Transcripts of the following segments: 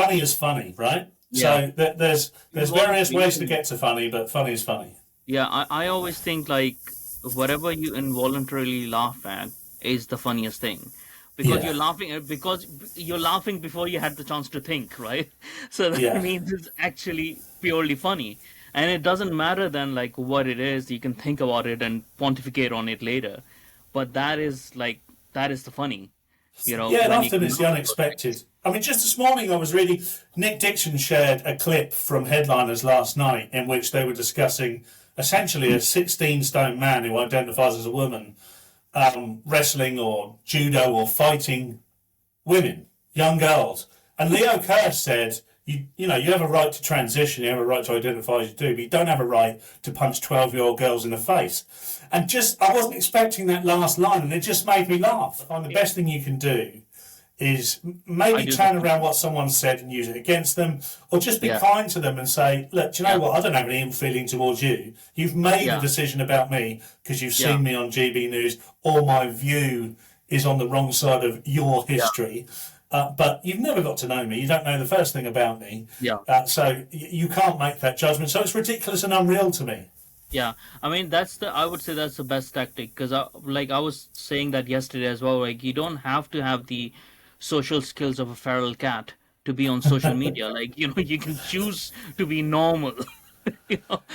funny is funny, right? Yeah. So there's various ways to get to funny, but funny is funny. Yeah, I always think like whatever you involuntarily laugh at is the funniest thing Yeah, because you're laughing before you had the chance to think, right? So that yeah. means it's actually purely funny. And it doesn't matter then like what it is, you can think about it and pontificate on it later. But that is the funny, Yeah, and when you often can it's the laugh at those unexpected. things. I mean, just this morning I was reading, Nick Dixon shared a clip from Headliners last night in which they were discussing essentially a 16 stone man who identifies as a woman wrestling or judo or fighting women, young girls. And Leo Kerr said, you have a right to transition, you have a right to identify as you do, but you don't have a right to punch 12-year-old girls in the face. And I wasn't expecting that last line, and it just made me laugh. And the best thing you can do is I maybe do the turn same. around what someone said and use it against them, or just be Yeah, kind to them and say, look, do you know yeah, what? I don't have any ill feeling towards you. You've made a yeah, decision about me because you've yeah, seen me on GB News, or my view is on the wrong side of your yeah, history. But you've never got to know me. You don't know the first thing about me. yeah. So you can't make that judgment. So it's ridiculous and unreal to me. Yeah, I mean I would say that's the best tactic because like I was saying that yesterday as well. Like you don't have to have the social skills of a feral cat to be on social media. Like you can choose to be normal.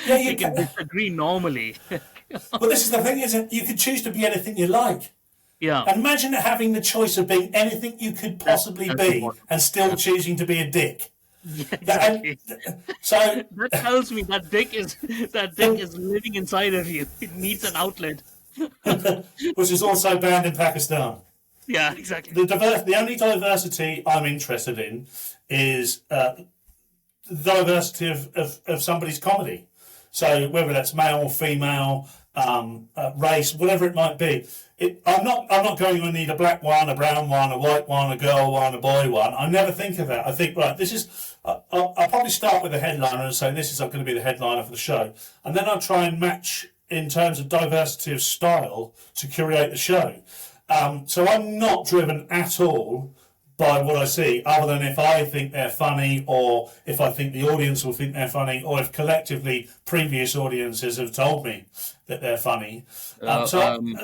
Yeah, You you can can. disagree normally. Well, this is the thing, isn't it? You could choose to be anything you like. Yeah, And imagine having the choice of being anything you could possibly that's be important. and still Yeah, choosing to be a dick. yeah, And exactly. so, That tells me that dick is living inside of you. It needs an outlet. which is also banned in Pakistan. Yeah, exactly. The only diversity I'm interested in is the diversity of somebody's comedy. So whether that's male, female, race, whatever it might be, I'm not going to need a black one, a brown one, a white one, a girl one, a boy one. I never think of that. I think right, this is. I'll probably start with the headliner and say this is going to be the headliner for the show, and then I'll try and match in terms of diversity of style to curate the show. So I'm not driven at all by what I see, other than if I think they're funny, or if I think the audience will think they're funny, or if collectively previous audiences have told me that they're funny. Uh, So um,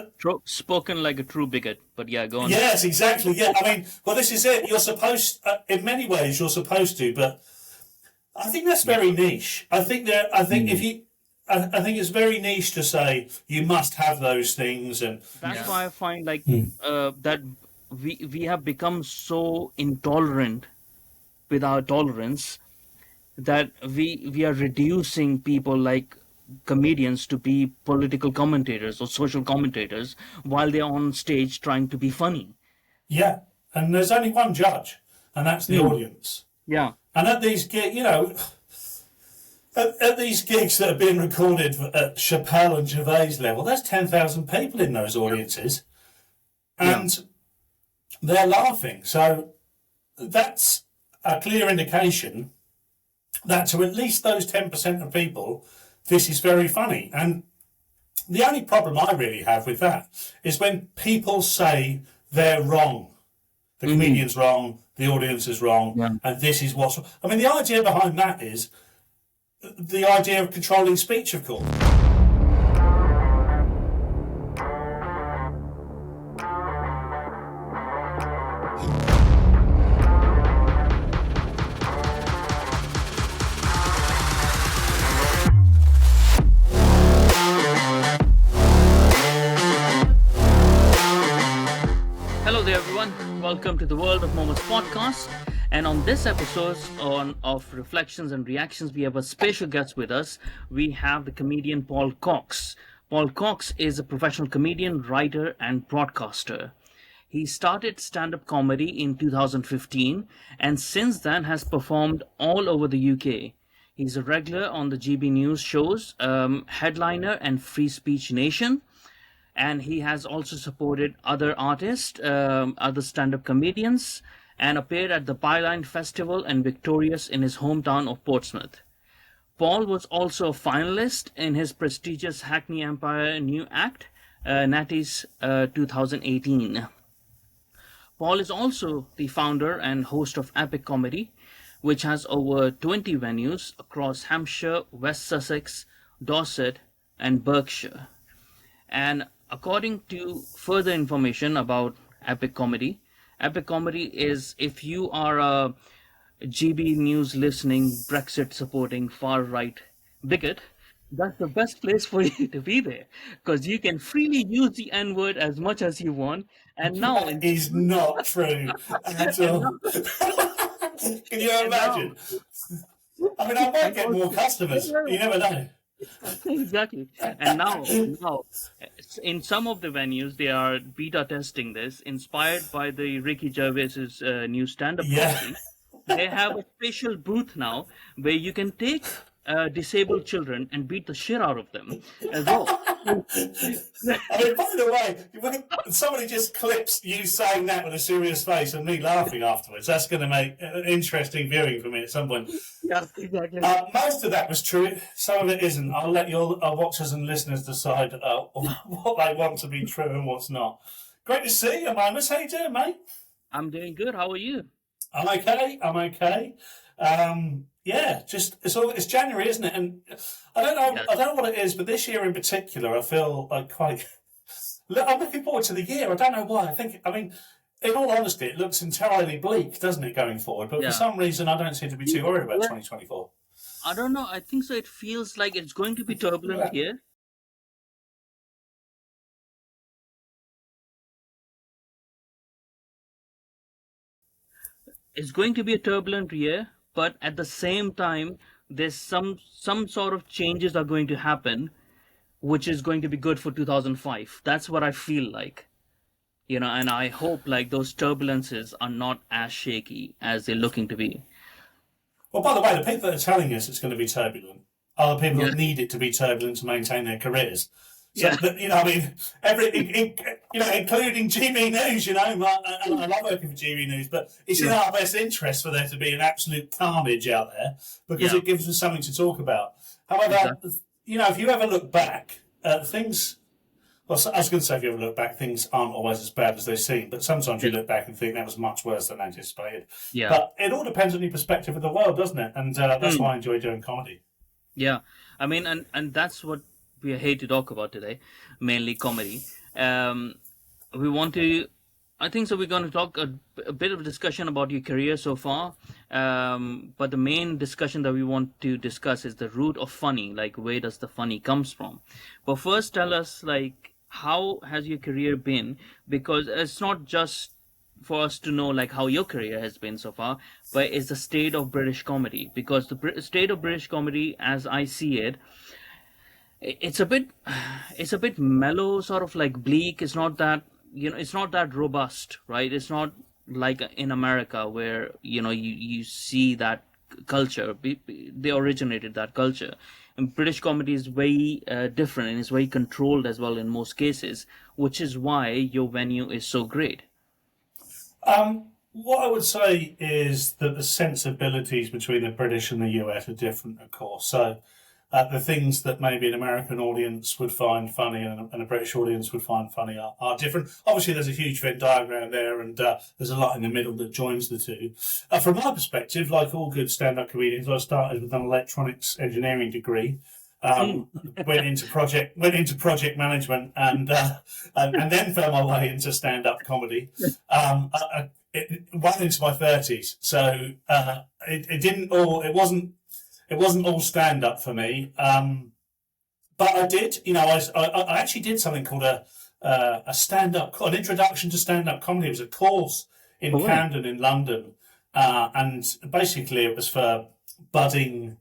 Spoken like a true bigot. But yeah, go on. yes, exactly. Yeah, I mean, well, this is it. You're supposed, in many ways, you're supposed to, but I think that's Yeah. very niche. I think that I think if Mm. you, I think it's very niche to say you must have those things, and That's Yeah. why I find like mm, that we have become so intolerant with our tolerance that we are reducing people like comedians to be political commentators or social commentators while they're on stage trying to be funny. yeah, and there's only one judge, and that's the Mm. audience. Yeah, And at these gigs, at these gigs that are being recorded at Chappelle and Gervais level, there's 10,000 people in those yeah, audiences, yeah, and they're laughing. So that's a clear indication that to at least those 10% of people, this is very funny. And the only problem I really have with that is when people say they're wrong. The hmm, comedian's wrong, the audience is wrong, yeah. and this is what's. I mean, the idea behind that is the idea of controlling speech, of course. Hello there, everyone. Welcome to the World of Moments podcast. And on this episode of Reflections and Reactions, we have a special guest with us. We have the comedian Paul Cox. Paul Cox is a professional comedian, writer, and broadcaster. He started stand-up comedy in 2015 and since then has performed all over the UK. He's a regular on the GB News shows, Headliner and Free Speech Nation, and he has also supported other artists, other stand-up comedians, and appeared at the Byline Festival and Victorious in his hometown of Portsmouth. Paul was also a finalist in his prestigious Hackney Empire New Act, Natty's 2018. Paul is also the founder and host of Epic Comedy, which has over 20 venues across Hampshire, West Sussex, Dorset, and Berkshire. And according to further information about Epic Comedy is, if you are a GB News listening, Brexit supporting, far right bigot, that's the best place for you to be there, because you can freely use the N word as much as you want. And now, That is not true at and now, all. Can you and now, imagine? I mean, I might and get more also, customers. You never know. exactly. And now, in some of the venues, they are beta testing this, inspired by the Ricky Gervais's new stand-up Yeah. comedy. They have a special booth now where you can take disabled children and beat the shit out of them as well. I mean, by the way, when somebody just clips you saying that with a serious face and me laughing afterwards, that's going to make an interesting viewing for me at some point. Yeah, exactly. Most of that was true. Some of it isn't. I'll let your watchers and listeners decide what they want to be true and what's not. Great to see you, Mimus. How you doing, mate? I'm doing good. How are you? I'm okay. Yeah, just it's January, isn't it? And I don't know what it is, but this year in particular, I feel like quite. I'm looking forward to the year. I don't know why. I mean, in all honesty, it looks entirely bleak, doesn't it, going forward? But for some reason, I don't seem to be too worried about 2024. I don't know. I think so. It feels like it's going to be turbulent here. It's going to be a turbulent year, but at the same time, there's some sort of changes are going to happen, which is going to be good for 2005. That's what I feel like, and I hope like those turbulences are not as shaky as they're looking to be. Well, by the way, the people that are telling us it's going to be turbulent are the people that need it to be turbulent to maintain their careers. So, I mean, including GB News, and I love working for GB News, but it's in our best interest for there to be an absolute carnage out there because it gives us something to talk about. However, if you ever look back, things. Well, I was going to say, if you ever look back, things aren't always as bad as they seem, but sometimes you look back and think that was much worse than anticipated. Yeah. But it all depends on your perspective of the world, doesn't it? And that's why I enjoy doing comedy. Yeah, I mean, and that's what we are here to talk about today, mainly comedy. We want to, I think so. We're going to talk a bit of discussion about your career so far, but the main discussion that we want to discuss is the root of funny, like where does the funny comes from. But first, tell us like how has your career been? Because it's not just for us to know like how your career has been so far, but it's the state of British comedy. Because the state of British comedy, as I see it, it's a bit mellow, sort of like bleak. It's not that it's not that robust, right? It's not like in America where you see that culture. They originated that culture. And British comedy is very different, and it's very controlled as well in most cases, which is why your venue is so great. What I would say is that the sensibilities between the British and the US are different, of course. So the things that maybe an American audience would find funny and a British audience would find funny are different. Obviously, there's a huge Venn diagram there, and there's a lot in the middle that joins the two. From my perspective, like all good stand-up comedians, I started with an electronics engineering degree. Went into project management and then found my way into stand-up comedy. Went into my 30s, so it wasn't all stand-up for me. But I did, I actually did something called a stand-up, an introduction to stand-up comedy. It was a course in Camden in London, and basically it was for budding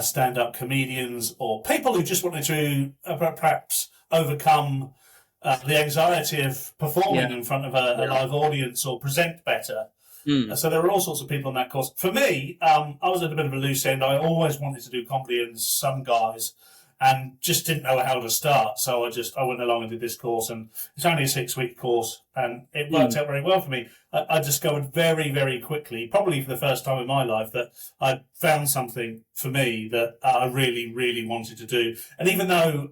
stand-up comedians or people who just wanted to perhaps overcome the anxiety of performing in front of a live audience or present better. So there were all sorts of people in that course. For me, I was at a bit of a loose end. I always wanted to do comedy and some guys and just didn't know how to start. So I went along and did this course, and it's only a 6-week course, and it worked out very well for me. I discovered very, very quickly, probably for the first time in my life, that I found something for me that I really, really wanted to do. And even though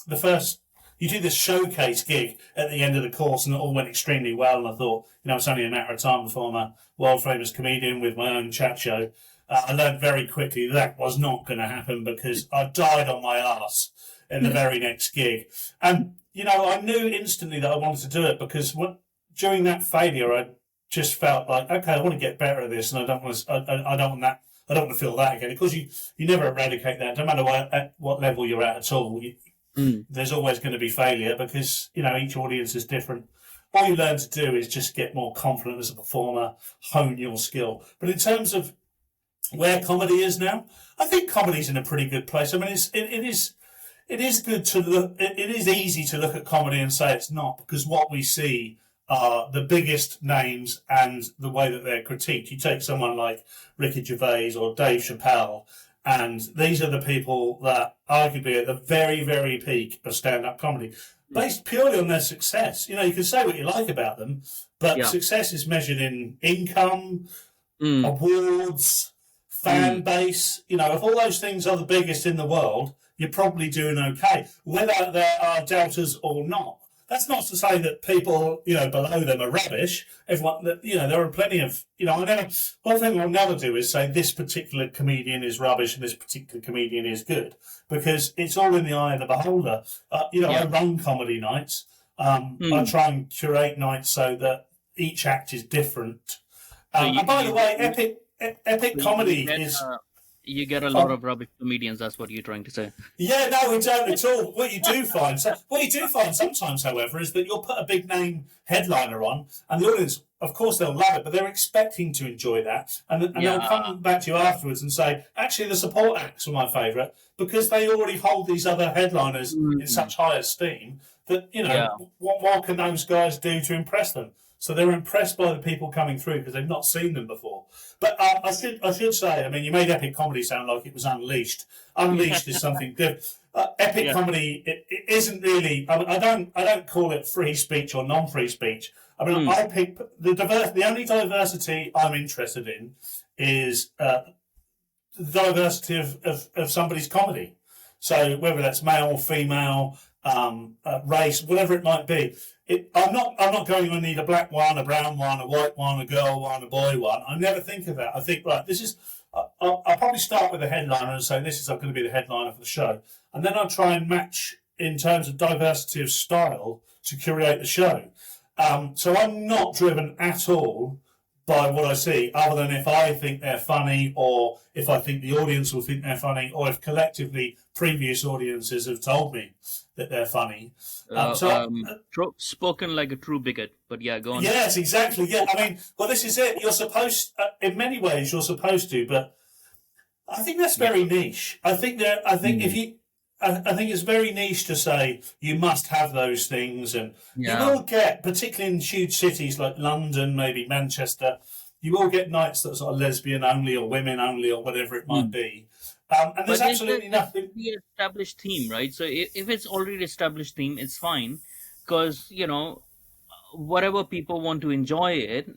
the first you do this showcase gig at the end of the course, and it all went extremely well. And I thought, it's only a matter of time before I'm a world famous comedian with my own chat show. I learned very quickly that was not going to happen because I died on my arse in the very next gig. And, I knew instantly that I wanted to do it because during that failure, I just felt like, okay, I want to get better at this, and I don't want to feel that again. Because you never eradicate that, no matter at what level you're at all. There's always going to be failure because, each audience is different. All you learn to do is just get more confident as a performer, hone your skill. But in terms of where comedy is now, I think comedy's in a pretty good place. I mean, it is good to look. It is easy to look at comedy and say it's not, because what we see are the biggest names and the way that they're critiqued. You take someone like Ricky Gervais or Dave Chappelle, and these are the people that arguably at the very, very peak of stand-up comedy, based purely on their success. You can say what you like about them, but success is measured in income, awards, fan base. If all those things are the biggest in the world, you're probably doing okay, whether there are doubters or not. That's not to say that people, below them are rubbish. Everyone, there are plenty of, one thing I'll never do is say this particular comedian is rubbish and this particular comedian is good, because it's all in the eye of the beholder. I run comedy nights. I try and curate nights so that each act is different. And by the way, epic comedy is... You get a lot of rubbish comedians. That's what you're trying to say. Yeah, no, we don't at all. What you do find sometimes, however, is that you'll put a big name headliner on, and the audience, of course, they'll love it, but they're expecting to enjoy that, and they'll come back to you afterwards and say, actually, the support acts were my favourite, because they already hold these other headliners in such high esteem that what more can those guys do to impress them? So they're impressed by the people coming through because they've not seen them before. But I should say, I mean, you made epic comedy sound like it was unleashed. Unleashed is something different. Epic comedy it isn't really. I don't call it free speech or non-free speech. I mean, I pick the only diversity I'm interested in is the diversity of somebody's comedy. So whether that's male, female, race, whatever it might be. I'm not going, I need a black one, a brown one, a white one, a girl one, a boy one. I never think of that. I think, right, this is, I'll probably start with the headliner and say, this is going to be the headliner for the show. And then I'll try and match in terms of diversity of style to curate the show. So I'm not driven at all by what I see, other than if I think they're funny, or if I think the audience will think they're funny, or if collectively previous audiences have told me that they're funny. Spoken like a true bigot, but yeah, go on. Yes, exactly. Yeah, I mean, well, this is it. You're supposed, in many ways, you're supposed to, but I think that's very niche. I think it's very niche to say you must have those things, and you will get, particularly in huge cities like London, maybe Manchester, you will get nights that are sort of lesbian only or women only or whatever it might be. And there's absolutely nothing. The established theme, right? So if it's already established theme, it's fine, because whatever people want to enjoy it,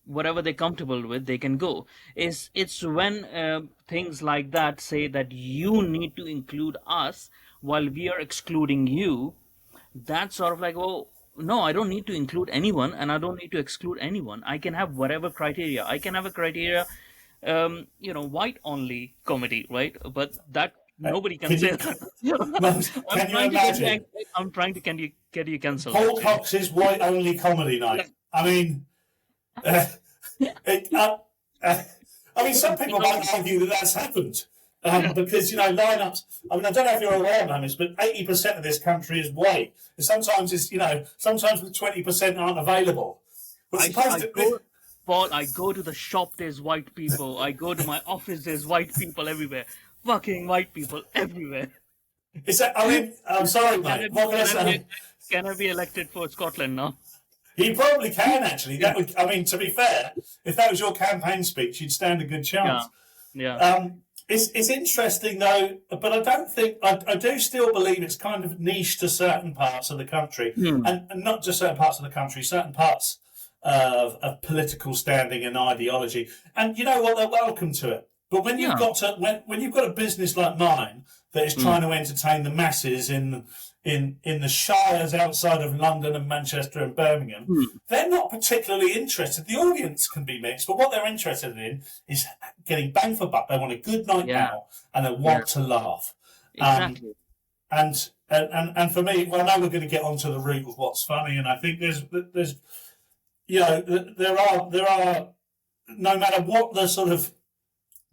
whatever they're comfortable with, they can go. It's when things like that say that you need to include us while we are excluding you. That's sort of like, well, no, I don't need to include anyone, and I don't need to exclude anyone. I can have whatever criteria. I can have a criteria. White only comedy, right? But that nobody can say that. Can you imagine? I'm trying to get you cancelled. Paul Cox's white only comedy night. I mean, some people might argue that that's happened because lineups. I mean, I don't know if you're aware, Mamis, but 80% of this country is white. And sometimes the 20% aren't available. Paul, I go to the shop, there's white people. I go to my office, there's white people everywhere. Fucking white people everywhere. I'm sorry, mate. What can I say? Can I be elected for Scotland now? He probably can, actually. To be fair, if that was your campaign speech, you'd stand a good chance. Yeah. It's interesting, though, but I don't think... I do still believe it's kind of niche to certain parts of the country. And not just certain parts of the country, certain parts of political standing and ideology. And you know what? They're welcome to it. But when you've Yeah. got to when you've got a business like mine that is trying to entertain the masses in the shires outside of London and Manchester and Birmingham, Mm. they're not particularly interested. The audience can be mixed, but what they're interested in is getting bang for buck. They want a good night Yeah. out and they Yeah. want to laugh. Exactly. And for me, well, I know we're going to get onto the root of what's funny, and I think there's you know there are no matter what the sort of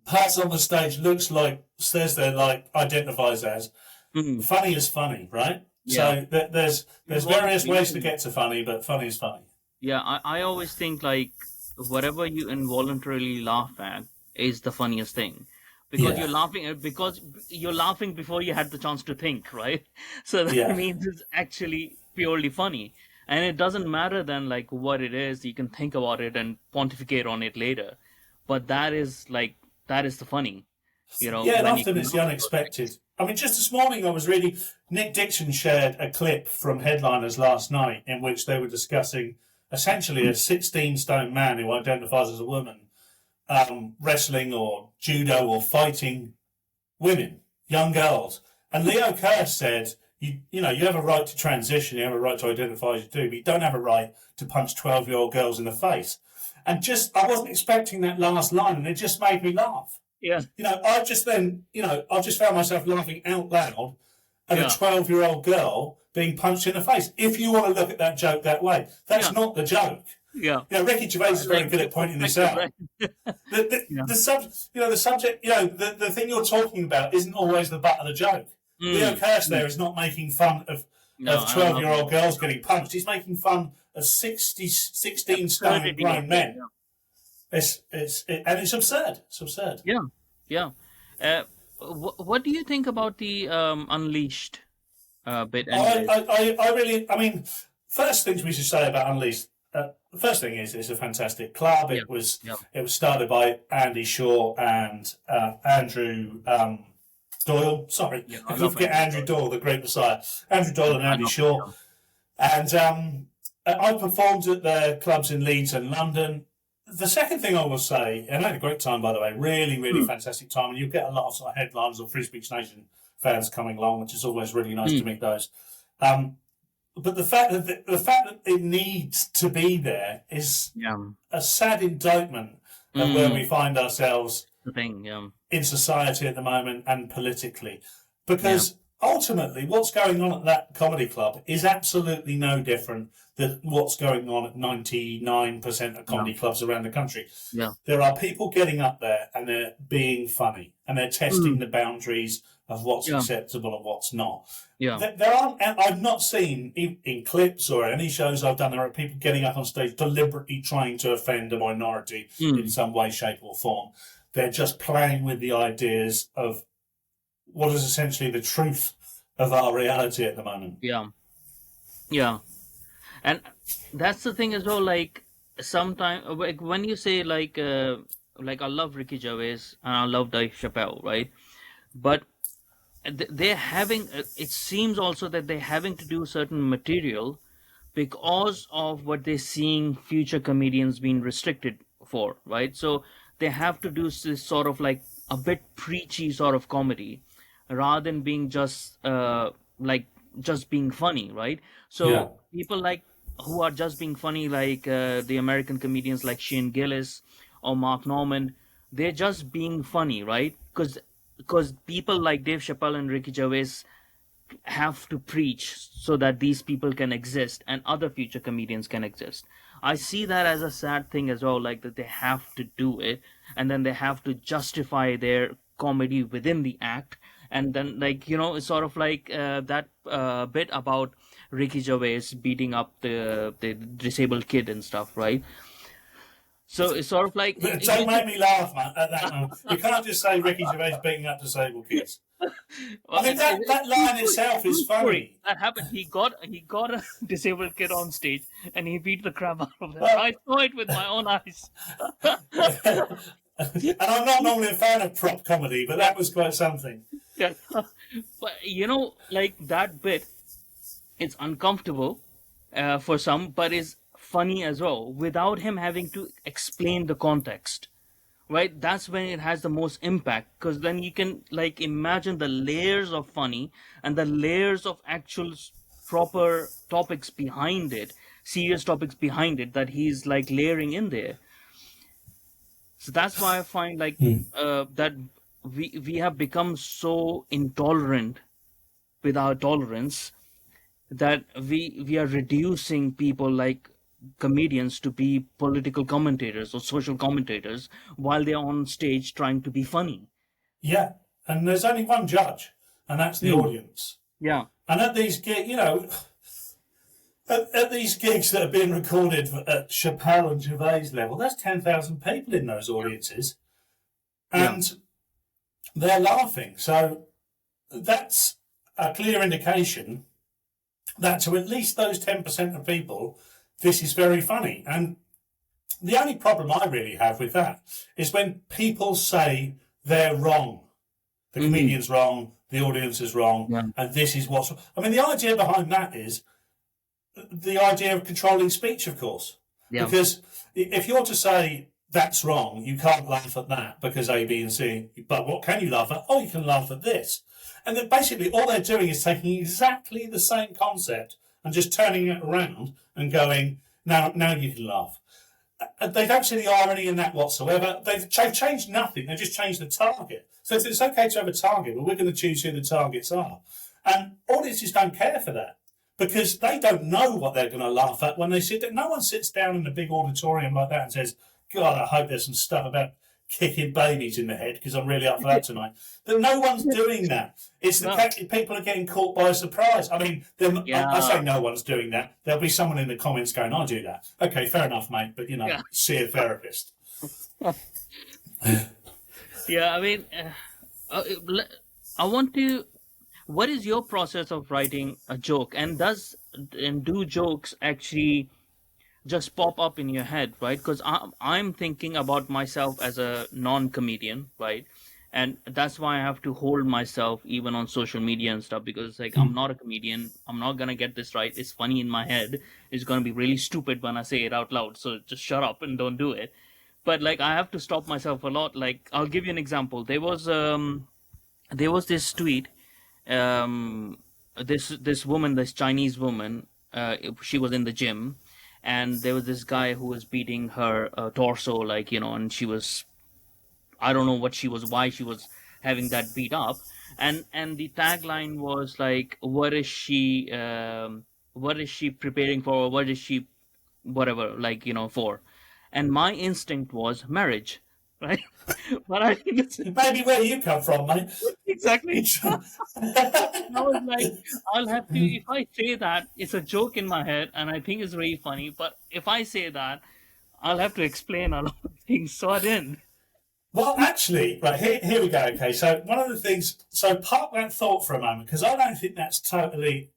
person on the stage looks like, says they're like, identifies as, Mm. funny is funny, right? Yeah. So there's various ways to get to funny, but funny is funny. Yeah, I always think like whatever you involuntarily laugh at is the funniest thing. Because you're laughing before you had the chance to think, right? So that Yeah. means it's actually purely funny. And it doesn't matter then like what it is, you can think about it and pontificate on it later. But that is the funny, Yeah, and when you often can it's the laugh at those unexpected. things. I mean, just this morning I was reading, Nick Dixon shared a clip from Headliners last night in which they were discussing essentially a 16-stone man who identifies as a woman wrestling or judo or fighting women, young girls. And Leo Kerr said, you have a right to transition, you have a right to identify as you do, but you don't have a right to punch 12-year-old girls in the face. And I wasn't expecting that last line, and it just made me laugh. Yeah. I just found myself laughing out loud at a Yeah. 12-year-old girl being punched in the face. If you want to look at that joke that way, that's Yeah. not the joke. Yeah. Ricky Gervais is very Like good at pointing this out. right? Yeah. The subject, the thing you're talking about isn't always the butt of the joke. Leo Kirst there is not making fun of No, 12-year-old girls getting punched. He's making fun of 16 stone Absurdity grown of it, men. yeah. And it's absurd. It's absurd. Yeah, yeah. What do you think about the Unleashed bit? I mean, first things we should say about Unleashed. The first thing is it's a fantastic club. Yeah, It was yeah. it was started by Andy Shaw and Andrew Doyle. Sorry, Yeah, I I could love forget Andrew Andrew Doyle, the Great Messiah. Andrew Doyle and Andy Shaw. And I performed at their clubs in Leeds and London. The second thing I will say, and I had a great time, by the way, really, really fantastic time, and you get a lot of sort of headliners or Free Speech Nation fans coming along, which is always really nice to meet those. But the fact that it needs to be there is a sad indictment of where we find ourselves The thing, yeah. in society at the moment and politically. Because ultimately, what's going on at that comedy club is absolutely no different than what's going on at 99% of comedy clubs around the country. Yeah. There are people getting up there and they're being funny and they're testing the boundaries of what's acceptable and what's not. Yeah. There aren't, I've not seen in clips or any shows I've done, there are people getting up on stage deliberately trying to offend a minority in some way, shape or form. They're just playing with the ideas of what is essentially the truth of our reality at the moment. Yeah. Yeah. And that's the thing as well, like sometimes when you say like I love Ricky Gervais and I love Dave Chappelle, right? But they're having, it seems also that they're having to do certain material because of what they're seeing future comedians being restricted for, right? So they have to do this sort of like a bit preachy sort of comedy rather than being just just being funny, right? So people like who are just being funny, like the American comedians like Shane Gillis or Mark Normand, they're just being funny, right? Because people like Dave Chappelle and Ricky Gervais have to preach so that these people can exist and other future comedians can exist. I see that as a sad thing as well, like that they have to do it and then they have to justify their comedy within the act. And then, like, it's sort of like that bit about Ricky Gervais beating up the disabled kid and stuff, right? So it's sort of like... Don't make me laugh, man, at that moment. You can't just say Ricky Gervais beating up disabled kids. I mean, that line itself is funny. That happened. He got a disabled kid on stage and he beat the crap out of them. I saw it with my own eyes. And I'm not normally a fan of prop comedy, but that was quite something. Yeah. But, like that bit, it's uncomfortable for some, but it's funny as well, without him having to explain the context. right? That's when it has the most impact, because then you can like imagine the layers of funny and the layers of actual proper topics behind it, serious topics behind it that he's like layering in there. So that's why I find like that we have become so intolerant with our tolerance that we are reducing people like comedians to be political commentators or social commentators while they're on stage trying to be funny. Yeah, and there's only one judge, and that's the Mm. audience. Yeah. And at these gigs, at these gigs that are being recorded at Chappelle and Gervais level, there's 10,000 people in those audiences, and they're laughing. So that's a clear indication that to at least those 10% of people, this is very funny. And the only problem I really have with that is when people say they're wrong. The comedian's wrong, the audience is wrong, and this is what's... I mean, the idea behind that is the idea of controlling speech, of course. Yeah. Because if you're to say that's wrong, you can't laugh at that because A, B, and C. But what can you laugh at? Oh, you can laugh at this. And then basically all they're doing is taking exactly the same concept and just turning it around and going, now you can laugh. They don't see the irony in that whatsoever. They've changed nothing. They've just changed the target. So if it's okay to have a target, well, we're going to choose who the targets are. And audiences don't care for that because they don't know what they're going to laugh at when they sit there. No one sits down in a big auditorium like that and says, God, I hope there's some stuff about kicking babies in the head because I'm really up for that tonight. But no one's doing that. It's the fact that people are getting caught by surprise. I mean, I say no one's doing that. There'll be someone in the comments going, I do that. Okay, fair enough, mate, but, see a therapist. Yeah, I mean, I want to... What is your process of writing a joke? And do jokes actually just pop up in your head, right? Because I'm thinking about myself as a non-comedian, right? And that's why I have to hold myself even on social media and stuff, because it's like, I'm not a comedian. I'm not going to get this right. It's funny in my head. It's going to be really stupid when I say it out loud. So just shut up and don't do it. But like, I have to stop myself a lot. Like, I'll give you an example. There was this tweet. This woman, this Chinese woman, she was in the gym, and there was this guy who was beating her torso, like, and she was, I don't know why she was having that beat up. And the tagline was like, what is she preparing for? Or what is she, whatever, like, for? And my instinct was marriage, right? But I think it's maybe where you come from, mate. Exactly. I was like, I'll have to, if I say that, it's a joke in my head and I think it's really funny, but if I say that, I'll have to explain a lot of things, so I didn't. Well, actually, right, here we go, okay, so one of the things, so park that thought for a moment, because I don't think that's totally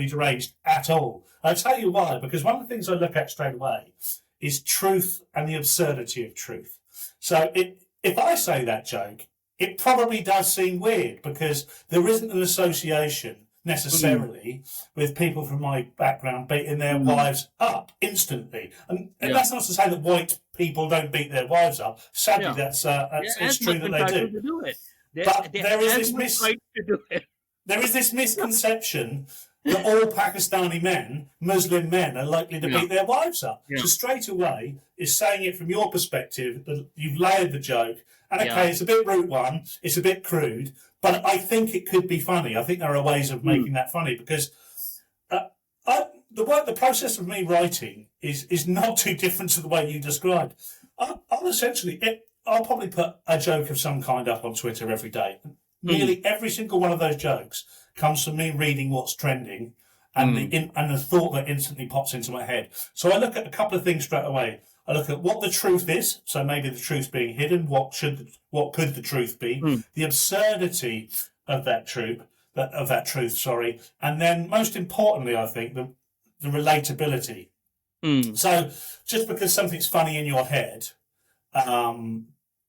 deranged at all. I'll tell you why, because one of the things I look at straight away is truth and the absurdity of truth. So if I say that joke, it probably does seem weird because there isn't an association necessarily with people from my background beating their wives up instantly. And that's not to say that white people don't beat their wives up. Sadly, it's true that they do. But there is this misconception that all Pakistani men, Muslim men, are likely to beat their wives up. Yeah. So straight away, is saying it from your perspective, that you've layered the joke. And okay, it's a bit route one, it's a bit crude, but I think it could be funny. I think there are ways of making that funny because the process of me writing is not too different to the way you described. I'll probably put a joke of some kind up on Twitter every day. Nearly every single one of those jokes comes from me reading what's trending and the thought that instantly pops into my head. So I look at a couple of things straight away. I look at what the truth is, so maybe the truth's being hidden. What could the truth be? The absurdity of that truth, and then most importantly, I think the relatability. So just because something's funny in your head,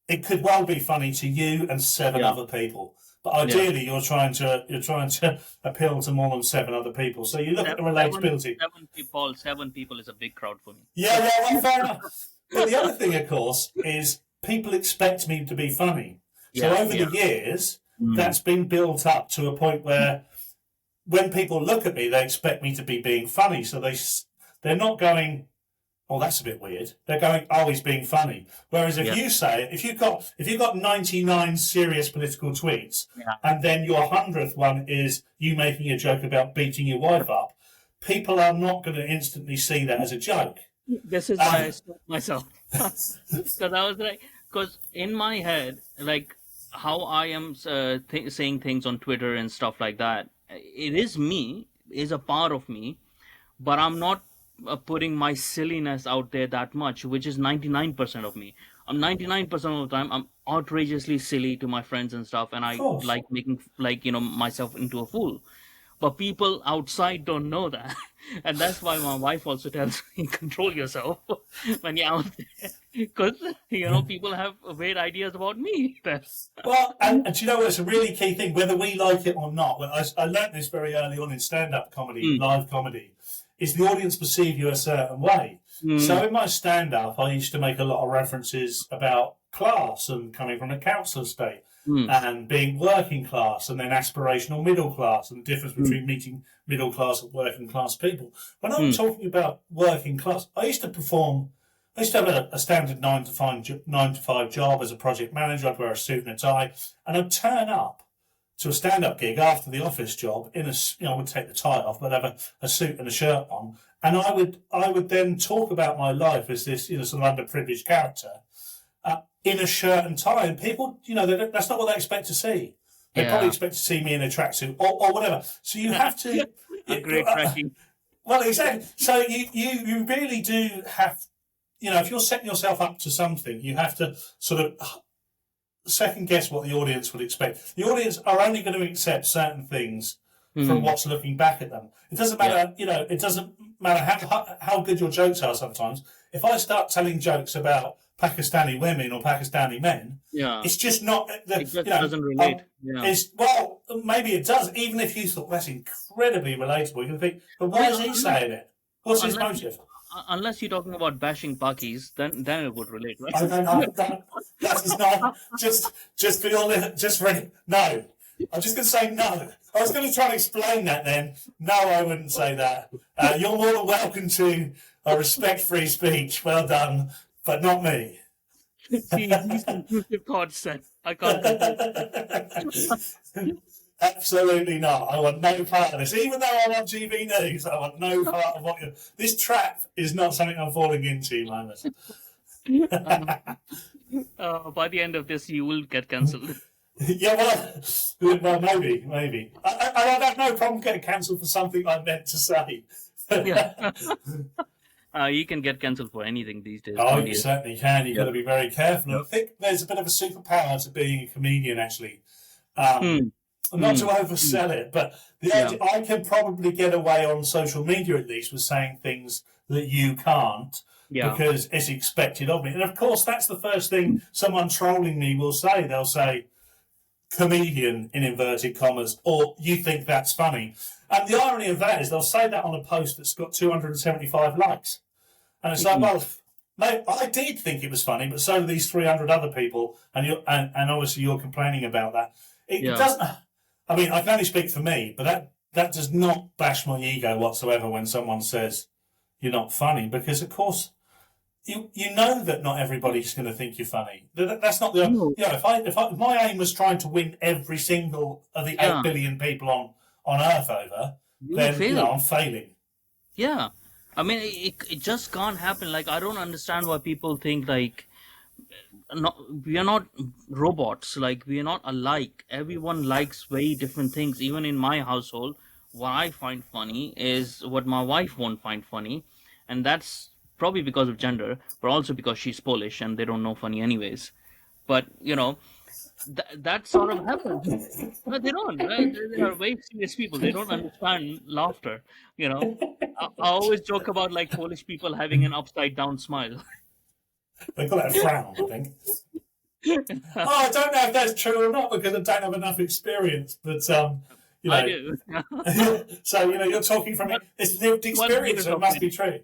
it could well be funny to you and 7 other people. But ideally, you're trying to appeal to more than 7 other people. So you look at the relatability. 7 people is a big crowd for me. Yeah, well, fair enough. But the other thing, of course, is people expect me to be funny. So Yeah, over yeah. the years, that's been built up to a point where when people look at me, they expect me to be being funny. So they're not going, "Oh, that's a bit weird." They're going, "Oh, he's being funny." Whereas if Yeah, you say it, if you've got 99 serious political tweets, yeah. and then your 100th one is you making a joke about beating your wife up, people are not going to instantly see that as a joke. This is why I stopped myself. Because I was like, because in my head, like how I am saying things on Twitter and stuff like that, it is me, is a part of me, but I'm not putting my silliness out there that much, which is 99% of me. I'm 99% of the time, I'm outrageously silly to my friends and stuff, and Of I course. like making, like, myself into a fool. But people outside don't know that. And that's why my wife also tells me, control yourself when you're out there. Because, people have weird ideas about me. Well, and do you know what? It's a really key thing, whether we like it or not. Well, I learned this very early on in stand-up comedy, Mm, live comedy, is the audience perceive you a certain way. So mm, in my stand-up, I used to make a lot of references about class and coming from a council state mm, and being working class and then aspirational middle class and the difference mm, between meeting middle class and working class people. When I'm mm, talking about working class, I used to have a standard 9 to 5 job as a project manager. I'd wear a suit and a tie, and I'd turn up to a stand-up gig after the office job I would take the tie off, but have a suit and a shirt on, and I would then talk about my life as this, sort of underprivileged character in a shirt and tie, and people, that's not what they expect to see. They probably yeah. expect to see me in a tracksuit or whatever. So you have to. A great tracking. Well, exactly. So you really do have, if you're setting yourself up to something, you have to sort of second guess what the audience would expect. The audience are only going to accept certain things from Mm, what's looking back at them. It doesn't yeah. matter, it doesn't matter how good your jokes are sometimes. If I start telling jokes about Pakistani women or Pakistani men, Yeah. it's just not, It just doesn't relate. Yeah. well, maybe it does. Even if you thought that's incredibly relatable, you can think, but I why mean, is he saying it? What's his unless, motive? unless you're talking about bashing Pakis, then it would relate, I right? don't know. That is not just for your just for no. I'm just going to say no. I was going to try and explain that then. No, I wouldn't say that. You're more than welcome to respect free speech. Well done, but not me. See, these intrusive thoughts then. I can't control. Absolutely not. I want no part of this. Even though I'm on TV News, I want no part of what you're. This trap is not something I'm falling into, Linus. By the end of this, you will get cancelled. Yeah, well, maybe. I don't know. Problem getting cancelled for something I meant to say. Yeah. You can get cancelled for anything these days. Oh, Can't you you? certainly can. You've got Yeah. to be very careful. Yeah. I think there's a bit of a superpower to being a comedian, actually. Um, Mm, not to mm, mm, oversell it, but the yeah. idea, I can probably get away on social media at least with saying things that you can't Yeah. because it's expected of me. And of course, that's the first thing someone trolling me will say. They'll say, comedian in inverted commas, or you think that's funny. And the irony of that is they'll say that on a post that's got 275 likes. And it's like, Mm, well, mate, I did think it was funny, but so do these 300 other people, and obviously you're complaining about that. It yeah. doesn't. I mean, I can only speak for me, but that does not bash my ego whatsoever when someone says you're not funny, because of course you know that not everybody's going to think you're funny. That's not the No. if my aim was trying to win every single of the Yeah. 8 billion people on Earth over, You then fail. I'm failing. Yeah. I mean, it just can't happen. Like, I don't understand why people think, like, we are not robots. Like, we are not alike. Everyone likes very different things. Even in my household, what I find funny is what my wife won't find funny. And that's probably because of gender, but also because she's Polish and they don't know funny anyways. But, that sort of happens. No, they don't. Right? They are very serious people. They don't understand laughter. I always joke about, like, Polish people having an upside down smile. They call it a frown, I think. Oh, I don't know if that's true or not because I don't have enough experience. But I do. so you're talking from it's lived 12 experience, years so it of must it. be true.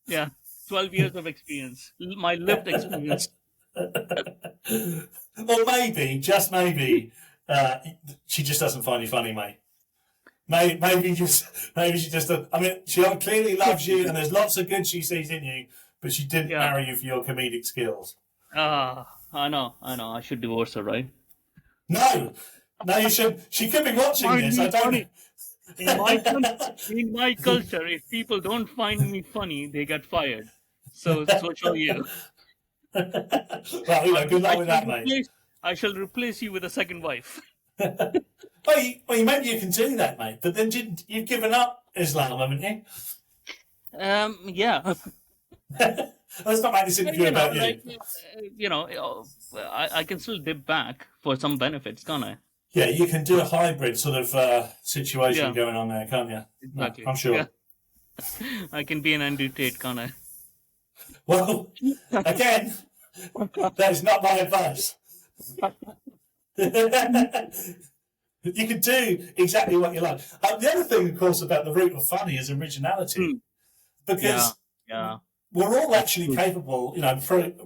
Yeah, 12 years of experience. My lived experience. Or maybe, just maybe, she just doesn't find you funny, mate. Maybe she just. I mean, she clearly loves you, and there's lots of good she sees in you, but she didn't Yeah. marry you for your comedic skills. I know. I should divorce her, right? No, no, you should. She could be watching Find this. me I don't. funny. In my culture, if people don't find me funny, they get fired. So shall you. Well, good luck with that, mate. I shall replace you with a second wife. Maybe you can do that, mate. But then you've given up Islam, haven't you? Yeah. Let's not make this interview about you. I can still dip back for some benefits, can't I? Yeah, you can do a hybrid sort of situation Yeah. going on there, can't you? Exactly. No, I'm sure. Yeah. I can be an Andrew Tate, can't I? Well, again, that is not my advice. You can do exactly what you like. The other thing, of course, about the root of funny is originality, because Yeah. we're all actually capable,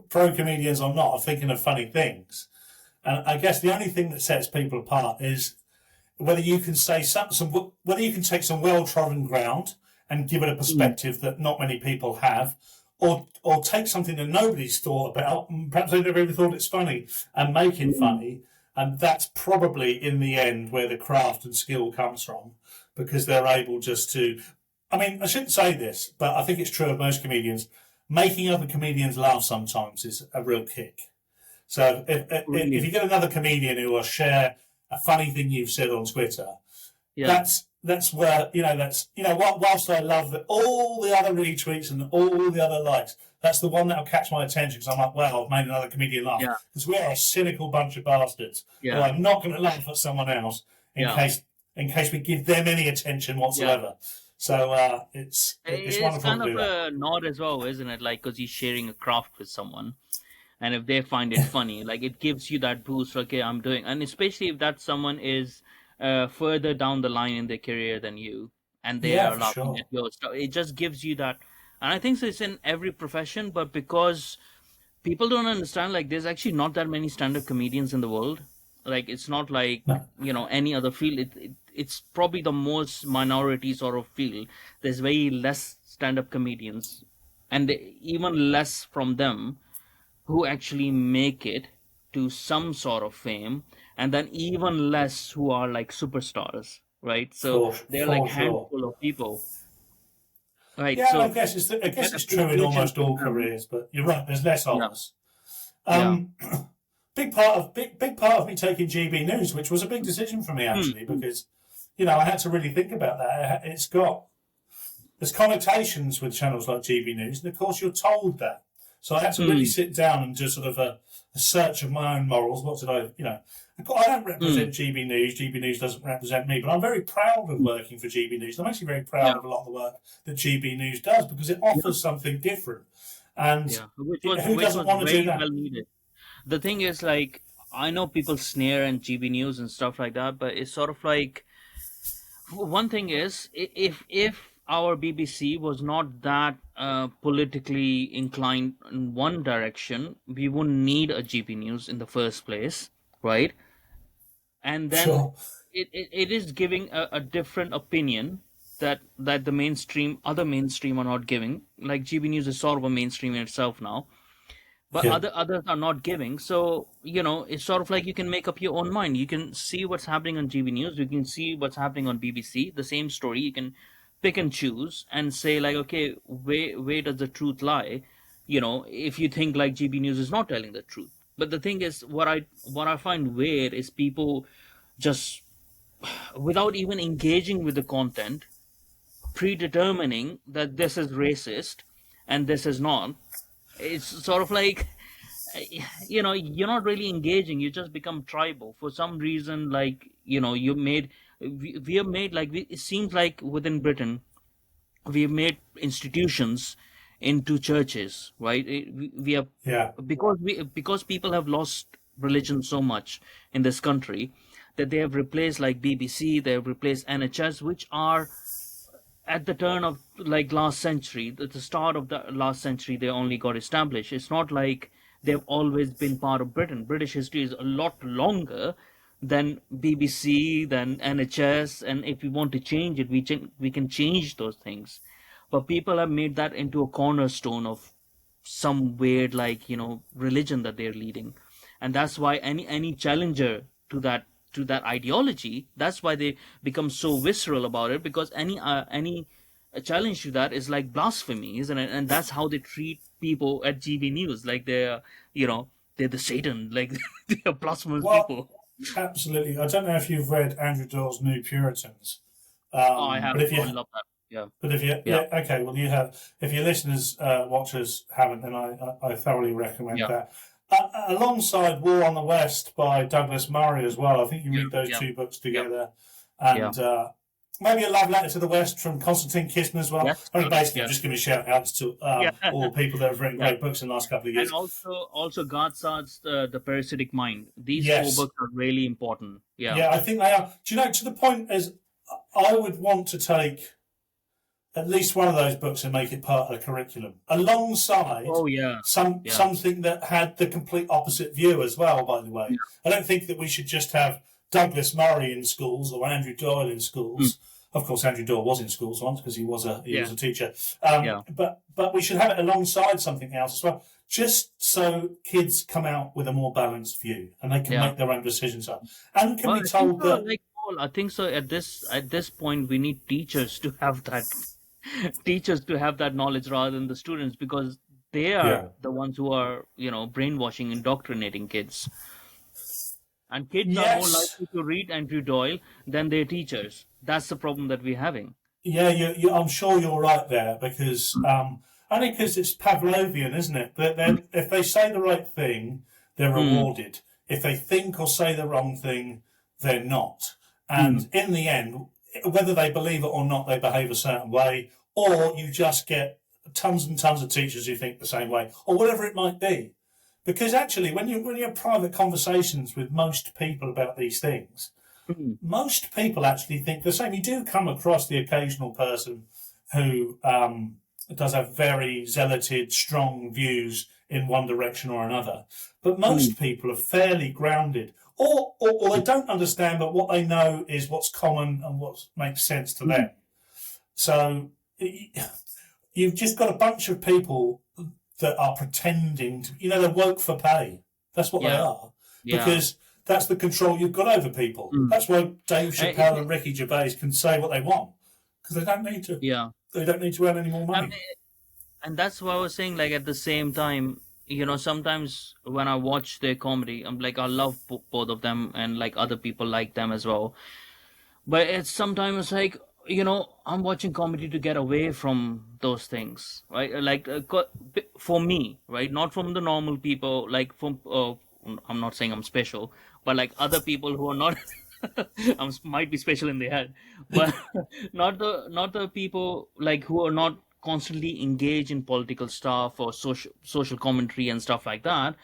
pro comedians or not, of thinking of funny things. And I guess the only thing that sets people apart is whether you can say whether you can take some well-trodden ground and give it a perspective that not many people have, or take something that nobody's thought about, and perhaps they've never even thought it's funny, and make it funny. And that's probably, in the end, where the craft and skill comes from, because they're able just to... I mean, I shouldn't say this, but I think it's true of most comedians. Making other comedians laugh sometimes is a real kick. So if you get another comedian who will share a funny thing you've said on Twitter, that's where, whilst I love all the other retweets and all the other likes, that's the one that'll catch my attention, because I'm like, wow, I've made another comedian laugh. Because we are a cynical bunch of bastards who are not going to laugh at someone else in case we give them any attention whatsoever. So it's wonderful kind to of do that. a nod as well, isn't it? Like, because he's sharing a craft with someone, and if they find it funny, like, it gives you that boost. Okay, I'm doing, and especially if that someone is further down the line in their career than you, and they are laughing at your stuff, it just gives you that. And I think it's in every profession, but because people don't understand, like, there's actually not that many stand-up comedians in the world. Like, it's not like any other field. It's probably the most minority sort of field. There's very less stand-up comedians, and even less from them who actually make it to some sort of fame, and then even less who are like superstars, right? So they're like handful of people. Right. Yeah, so I guess it's true in almost all careers, but you're right. There's less of us. Big part of me taking GB News, which was a big decision for me actually, because I had to really think about that. There's connotations with channels like GB News, and of course you're told that. So I had to really sit down and do sort of a search of my own morals. What did I don't represent GB News. GB News doesn't represent me, but I'm very proud of working for GB News. I'm actually very proud of a lot of the work that GB News does, because it offers something different. And who doesn't want to do that? Well needed. The thing is, like, I know people sneer at GB News and stuff like that, but it's sort of like, one thing is, if our BBC was not that politically inclined in one direction, we wouldn't need a GB News in the first place, right? And then it is giving a different opinion that the other mainstream are not giving. Like, GB News is sort of a mainstream in itself now, but others are not giving. So it's sort of like you can make up your own mind. You can see what's happening on GB News. You can see what's happening on BBC. The same story. You can pick and choose and say, like, okay, where does the truth lie? If you think like GB News is not telling the truth. But the thing is, what I find weird is people just, without even engaging with the content, predetermining that this is racist and this is not. It's sort of like, you're not really engaging. You just become tribal for some reason. Like, we have made, like, it seems like within Britain, we have made institutions into churches, right? We have, because people have lost religion so much in this country, that they have replaced, like, BBC, they have replaced NHS, which are at the turn of, like, last century, at the start of the last century, they only got established. It's not like they've always been part of Britain. British history is a lot longer than BBC, than NHS, and if we want to change it, we can change those things. But people have made that into a cornerstone of some weird, like, religion that they're leading, and that's why any challenger to that ideology, that's why they become so visceral about it, because any challenge to that is like blasphemy, isn't it? And that's how they treat people at GB News, like they're the Satan, like they're blasphemous Well, people. absolutely. I don't know if you've read Andrew Doyle's New Puritans, Oh, I have. but if Oh, you I love that. Yeah, but if you yeah, yeah okay, well you have. If your listeners watchers haven't, then I thoroughly recommend yeah, that. Alongside War on the West by Douglas Murray as well. I think you yeah, read those yeah, two books yeah, together, yeah. and maybe a love letter to the West from Constantine Kisner as well. That's I mean, good. basically, I'm Yeah, just giving shout outs to yeah, all the people that have written yeah. great books in the last couple of And years. also Godsard's the Parasitic Mind. These four Yes, books are really important. Yeah. yeah, I think they are. Do you know, to the point as I would want to take at least one of those books and make it part of the curriculum, alongside Oh yeah. Yeah. something that had the complete opposite view as well. By the way, Yeah. I don't think that we should just have Douglas Murray in schools or Andrew Doyle in Mm. schools. Of course, Andrew Doyle was in schools once because he Yeah. was a teacher. Yeah. But we should have it alongside something else as well, just so kids come out with a more balanced view and they can Yeah. make their own decisions up and can Well, be I think told so. that Like Paul, I think so. At this point, we need teachers to have that teachers to have that knowledge rather than the students, because they yeah. are the ones who are brainwashing, indoctrinating kids, and kids are more Yes. likely to read Andrew Doyle than their teachers. That's the problem that we're having. Yeah, I'm sure you're right there because only because it's Pavlovian, isn't it? That if they say the right thing, they're Mm, rewarded. If they think or say the wrong thing, they're not. mm, And in the end, whether they believe it or not, they behave a certain way, or you just get tons and tons of teachers who think the same way, or whatever it might be. Because actually, when you have private conversations with most people about these things, mm. most people actually think the same. You do come across the occasional person who does have very zealoted, strong views in one direction or another, but Mm, most people are fairly grounded, or they don't understand, but what they know is what's common and what makes sense to mm. them. So you've just got a bunch of people that are pretending to, they're woke for pay. That's what they Yeah, are, yeah. because that's the control you've got over people. Mm. That's why Dave It, Chappelle and Ricky Gervais can say what they want, because they don't need to. yeah. They don't need to earn any more I money. mean, and that's why I was saying, like, at the same time, sometimes when I watch their comedy, I'm like, I love both of them, and like other people like them as well. But it's sometimes like, I'm watching comedy to get away from those things, right? Like, for me, right? Not from the normal people, like from, I'm not saying I'm special, but like other people who are not, might be special in their head, but not the people like who are not constantly engaged in political stuff or social commentary and stuff like that.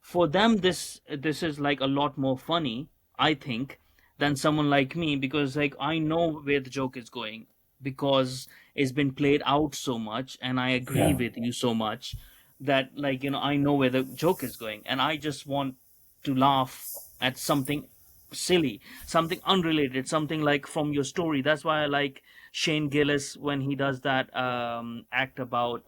For them, this is like a lot more funny, I think, than someone like me, because like I know where the joke is going, because it's been played out so much, and I agree Yeah. with you so much that, like, I know where the joke is going, and I just want to laugh at something silly, something unrelated, something like from your story. That's why I like Shane Gillis when he does that act about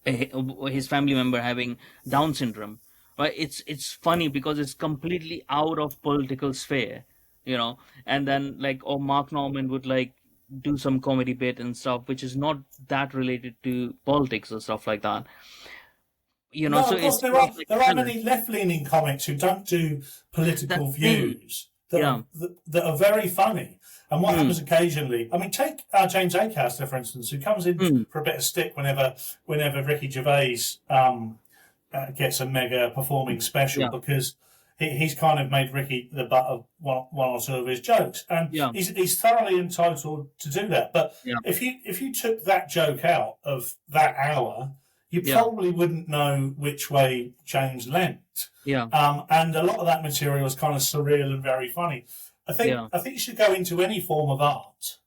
his family member having Down syndrome. Right? It's funny because it's completely out of political sphere, and then like, or Mark Norman would like do some comedy bit and stuff which is not that related to politics or stuff like that. No, So of course it's there sort are of like there are filler. many left-leaning comics who don't do That's political the thing. views that Yeah. are very funny. And what Mm, happens occasionally, I mean, take James Acaster for instance, who comes in mm, for a bit of stick whenever Ricky Gervais gets a mega performing special, yeah. because he's kind of made Ricky the butt of one or two of his jokes, and Yeah. he's thoroughly entitled to do that. But Yeah. if you took that joke out of that hour, you Yeah. probably wouldn't know which way James leant. Yeah. And a lot of that material is kind of surreal and very funny. Yeah. I think you should go into any form of art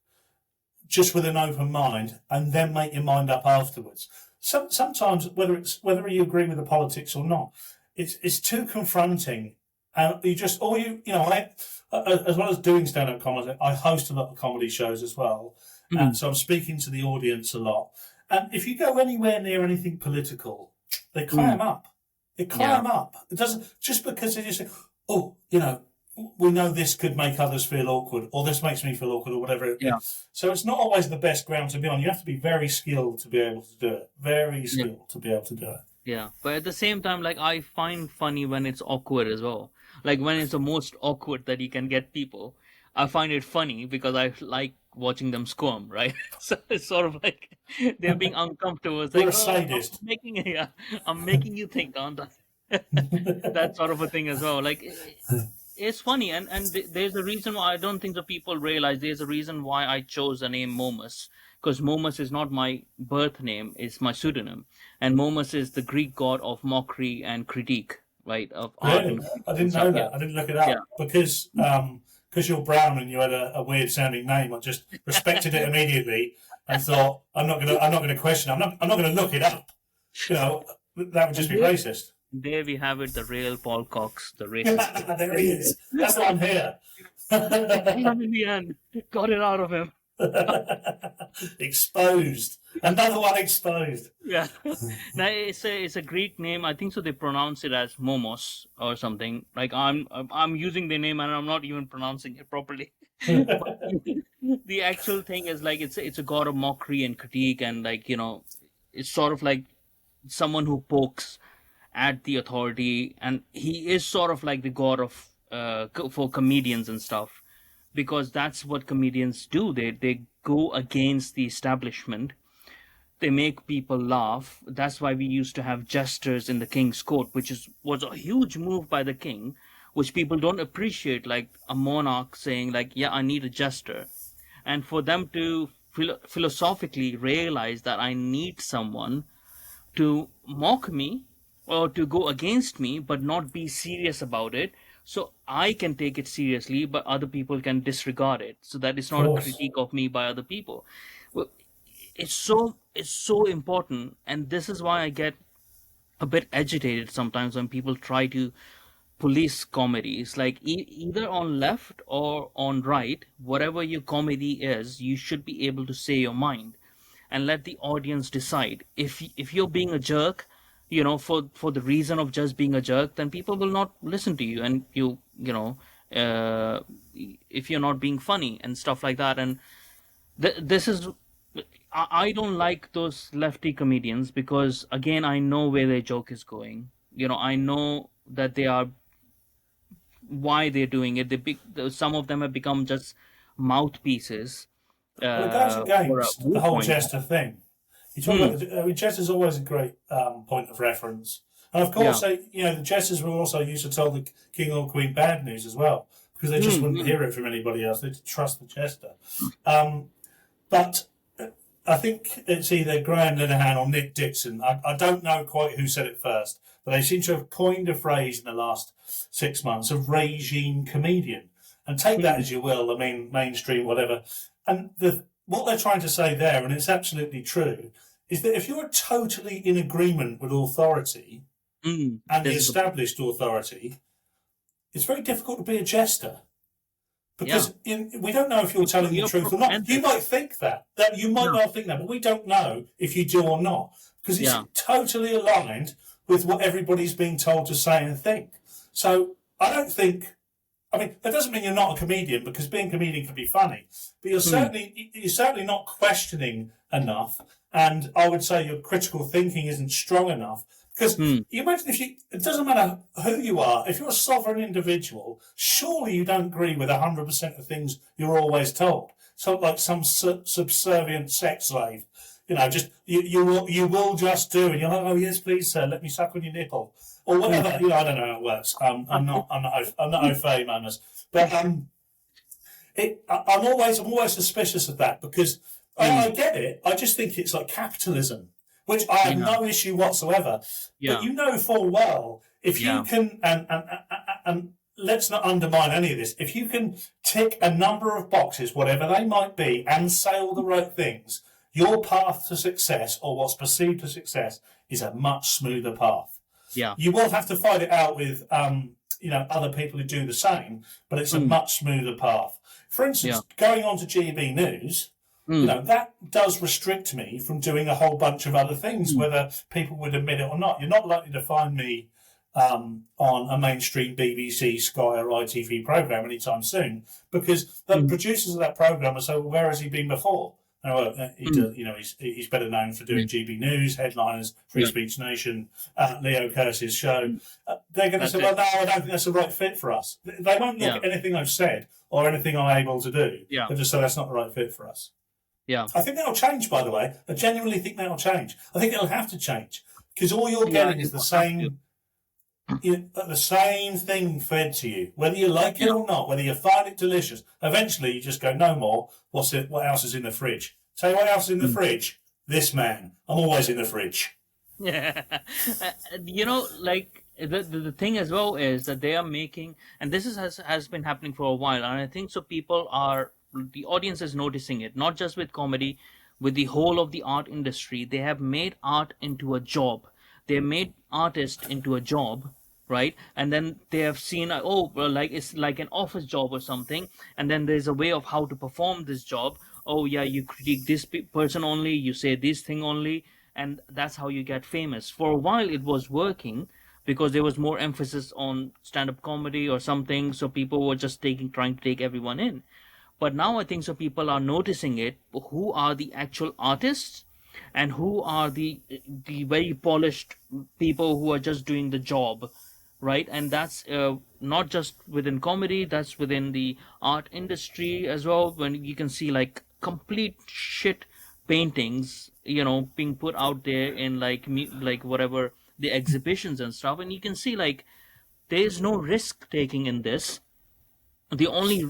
just with an open mind and then make your mind up afterwards. sometimes whether you agree with the politics or not, it's too confronting, and you just as well as doing stand-up comedy, I host a lot of comedy shows as well, and so I'm speaking to the audience a lot. And if you go anywhere near anything political, they clam up. They clam up. It doesn't just because they just say, "Oh, we know this could make others feel awkward, or this makes me feel awkward, or whatever." So it's not always the best ground to be on. You have to be very skilled to be able to do it. Very skilled to be able to do it. Yeah, but at the same time, like, I find funny when it's awkward as well. Like, when it's the most awkward that you can get people, I find it funny because I like watching them squirm, right? So it's sort of like they're being uncomfortable. It's You're like, a sadist. I'm making you think, aren't I? That sort of a thing as well. Like, it's funny, and there's a reason why I don't think the people realize there's a reason why I chose the name Momus, because Momus is not my birth name, it's my pseudonym, and Momus is the Greek god of mockery and critique, right? Of art. Really? I didn't know that. I didn't look it up because you're brown and you had a weird sounding name. I just respected it immediately and thought I'm not gonna question. I'm not gonna look it up. That would just be racist. There we have it, the real Paul Cox, the racist. There he is. That's why I'm here. In the end, got it out of him. Exposed. Another one exposed. Yeah. Now it's a Greek name. I think so. They pronounce it as Momos or something. Like, I'm using the name and I'm not even pronouncing it properly. But the actual thing is, like, it's a god of mockery and critique, and, like, it's sort of like someone who pokes at the authority, and he is sort of like the god of for comedians and stuff, because that's what comedians do. They go against the establishment. They make people laugh. That's why we used to have jesters in the king's court, which was a huge move by the king, which people don't appreciate, like a monarch saying, like, yeah, I need a jester. And for them to philosophically realize that I need someone to mock me or to go against me, but not be serious about it, so I can take it seriously, but other people can disregard it, so that it's not a critique of me by other people. Well, it's so important, and this is why I get a bit agitated sometimes when people try to police comedies. Like, either on left or on right, whatever your comedy is, you should be able to say your mind and let the audience decide. If you're being a jerk, for the reason of just being a jerk, then people will not listen to you, and if you're not being funny and stuff like that. And this is, I don't like those lefty comedians, because, again, I know where their joke is going. I know that they are, why they're doing it. Some of them have become just mouthpieces. Well, it goes against the whole jester thing. You talk about jester's always a great point of reference, and of course, the jesters will also used to tell the king or queen bad news as well, because they just wouldn't hear it from anybody else. They'd trust the jester. But I think it's either Graham Linehan or Nick Dixon. I don't know quite who said it first, but they seem to have coined a phrase in the last 6 months of regime comedian. And take that as you will, I mean, mainstream, whatever. And what they're trying to say there, and it's absolutely true, is that if you're totally in agreement with authority and the established authority, it's very difficult to be a jester. Because we don't know if you're telling the truth or not. You might think that you might not think that, but we don't know if you do or not, because it's totally aligned with what everybody's being told to say and think. So I don't think, that doesn't mean you're not a comedian, because being a comedian can be funny, but you're certainly not questioning enough, and I would say your critical thinking isn't strong enough. Because you imagine it doesn't matter who you are, if you're a sovereign individual, surely you don't agree with 100% of things you're always told. So, like some subservient sex slave, you will just do, and you're like, oh yes, please, sir, let me suck on your nipple, or whatever. I don't know how it works. I'm not au fait, manners, but I'm always suspicious of that, because I get it. I just think it's like capitalism, which I have no issue whatsoever. But you know full well, if you can, and let's not undermine any of this, if you can tick a number of boxes, whatever they might be, and say all the right things, your path to success, or what's perceived as success, is a much smoother path. Yeah. You will have to fight it out with other people who do the same, but it's a much smoother path. For instance, going on to GB News, that does restrict me from doing a whole bunch of other things, whether people would admit it or not. You're not likely to find me on a mainstream BBC, Sky, or ITV programme anytime soon, because the producers of that programme are so, where has he been before? He's better known for doing GB News, Headliners, Free Speech Nation, Leo Kers's show. They're going to say, well, no, I don't think that's the right fit for us. They won't look at anything I've said or anything I'm able to do. They'll just say that's not the right fit for us. Yeah. I think that'll change, by the way. I genuinely think that'll change. I think it'll have to change, because all you're getting is the same thing fed to you, whether you like it or not, whether you find it delicious. Eventually, you just go, no more. What else is in the fridge? Tell you what else is in the fridge? This man. I'm always in the fridge. Yeah. The thing as well is that they are making, and this has been happening for a while, and I think so the audience is noticing it, not just with comedy, with the whole of the art industry. They have made art into a job. They made artists into a job, right? And then they have seen, it's like an office job or something. And then there's a way of how to perform this job. Oh yeah, you critique this person only, you say this thing only, and that's how you get famous. For a while it was working because there was more emphasis on stand-up comedy or something, so people were just trying to take everyone in. But now I think so people are noticing it, who are the actual artists and who are the very polished people who are just doing the job, right? And that's not just within comedy, that's within the art industry as well, when you can see like complete shit paintings, being put out there in like whatever the exhibitions and stuff, and you can see like there's no risk taking in this. The only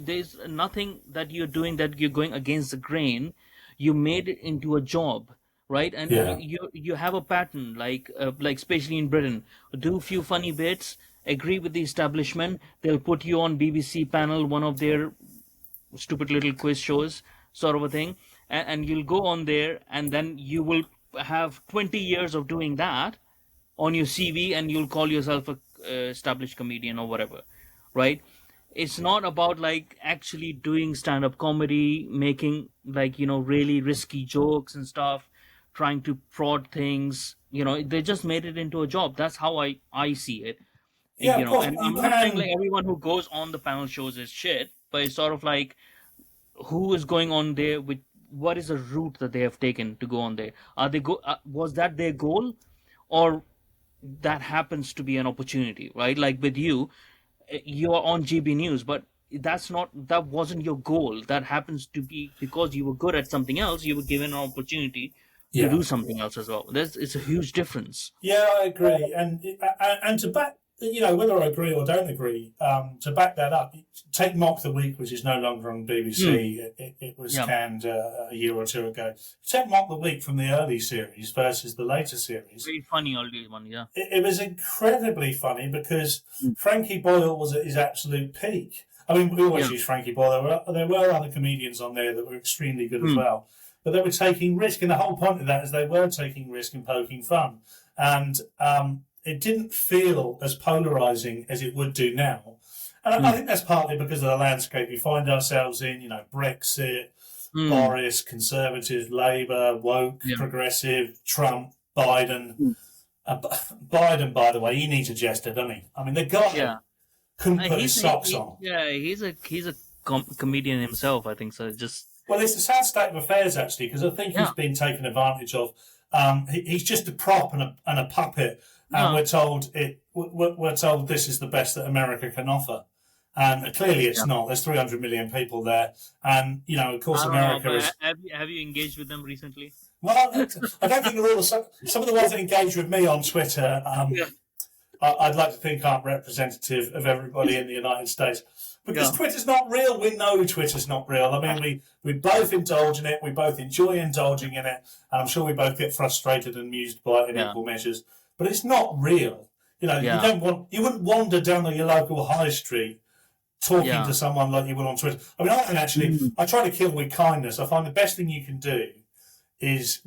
there's nothing that you're doing that you're going against the grain. You made it into a job, right? And you have a pattern, like especially in Britain, do a few funny bits, agree with the establishment, they'll put you on BBC panel, one of their stupid little quiz shows, sort of a thing, and you'll go on there, and then you will have 20 years of doing that on your CV, and you'll call yourself a established comedian or whatever, right? It's not about like actually doing stand-up comedy, making really risky jokes and stuff, trying to fraud things. They just made it into a job. That's how I see it. Yeah, of course, and I'm not saying like everyone who goes on the panel shows is shit, but it's sort of like who is going on there with what is the route that they have taken to go on there. Was that their goal, or that happens to be an opportunity, right? Like with you are on GB News, but that wasn't your goal. That happens to be because you were good at something else. You were given an opportunity to do something else as well. It's a huge difference. Yeah, I agree. And to back, whether I agree or don't agree, to back that up, take Mock the Week, which is no longer on BBC. It was canned a year or two ago. Take Mock the Week from the early series versus the later series. Very funny early one, yeah. It was incredibly funny because Frankie Boyle was at his absolute peak. I mean, we always use Frankie Boyle. There were other comedians on there that were extremely good as well. But they were taking risk, and the whole point of that is they were taking risk and poking fun. And it didn't feel as polarising as it would do now. And I think that's partly because of the landscape we find ourselves in, Brexit, Boris, Conservative, Labour, woke, progressive, Trump, Biden. Biden, by the way, he needs a jester, doesn't he? I mean, the guy couldn't put his socks on. Yeah, he's a comedian himself, I think so. Well, it's a sad state of affairs, actually, because I think he's been taken advantage of. He's just a prop and a puppet, and we're told this is the best that America can offer, and clearly it's not. There's 300 million people there, and of course America is. Have you engaged with them recently? Well, I don't think they're all. Some of the ones that engage with me on Twitter, I'd like to think aren't representative of everybody in the United States. Because Twitter's not real. We know Twitter's not real. I mean, we both indulge in it. We both enjoy indulging in it. And I'm sure we both get frustrated and amused by it in equal measures. But it's not real. You wouldn't wander down your local high street talking to someone like you would on Twitter. I mean, I try to kill with kindness. I find the best thing you can do is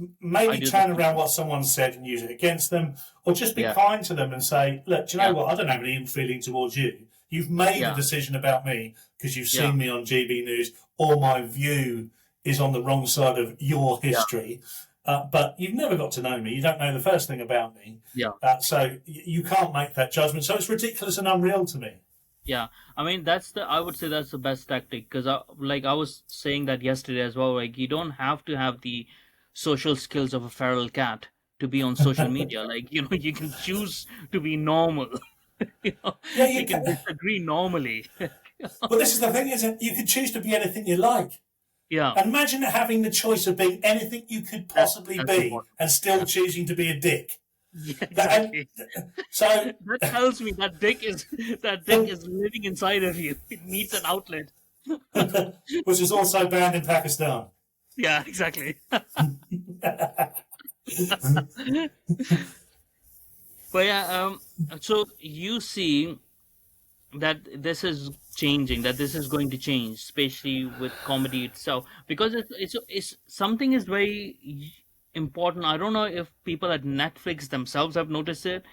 I maybe do the turn same around thing. what someone said and use it against them, or just be Yeah, kind to them and say, look, do you know yeah, what? I don't have any ill feeling towards you. You've made a yeah, decision about me because you've yeah, seen me on GB News, or my view is on the wrong side of your yeah, history. But you've never got to know me. You don't know the first thing about me. yeah. So you can't make that judgment. So it's ridiculous and unreal to me. Yeah, I mean I would say that's the best tactic because like I was saying that yesterday as well. Like you don't have to have the social skills of a feral cat to be on social media. Like you can choose to be normal. you know, Yeah, you you can can. disagree normally. Well, this is the thing, isn't it? You can choose to be anything you like. Yeah, Imagine having the choice of being anything you could that possibly that's be important. and still Yeah, choosing to be a dick. yeah, That, exactly. so, That tells me that dick is living inside of you. It needs an outlet. which is also banned in Pakistan. Yeah, exactly. But yeah, so you see that this is changing, that this is going to change, especially with comedy itself, because it's something is very important. I don't know if people at Netflix themselves have noticed it,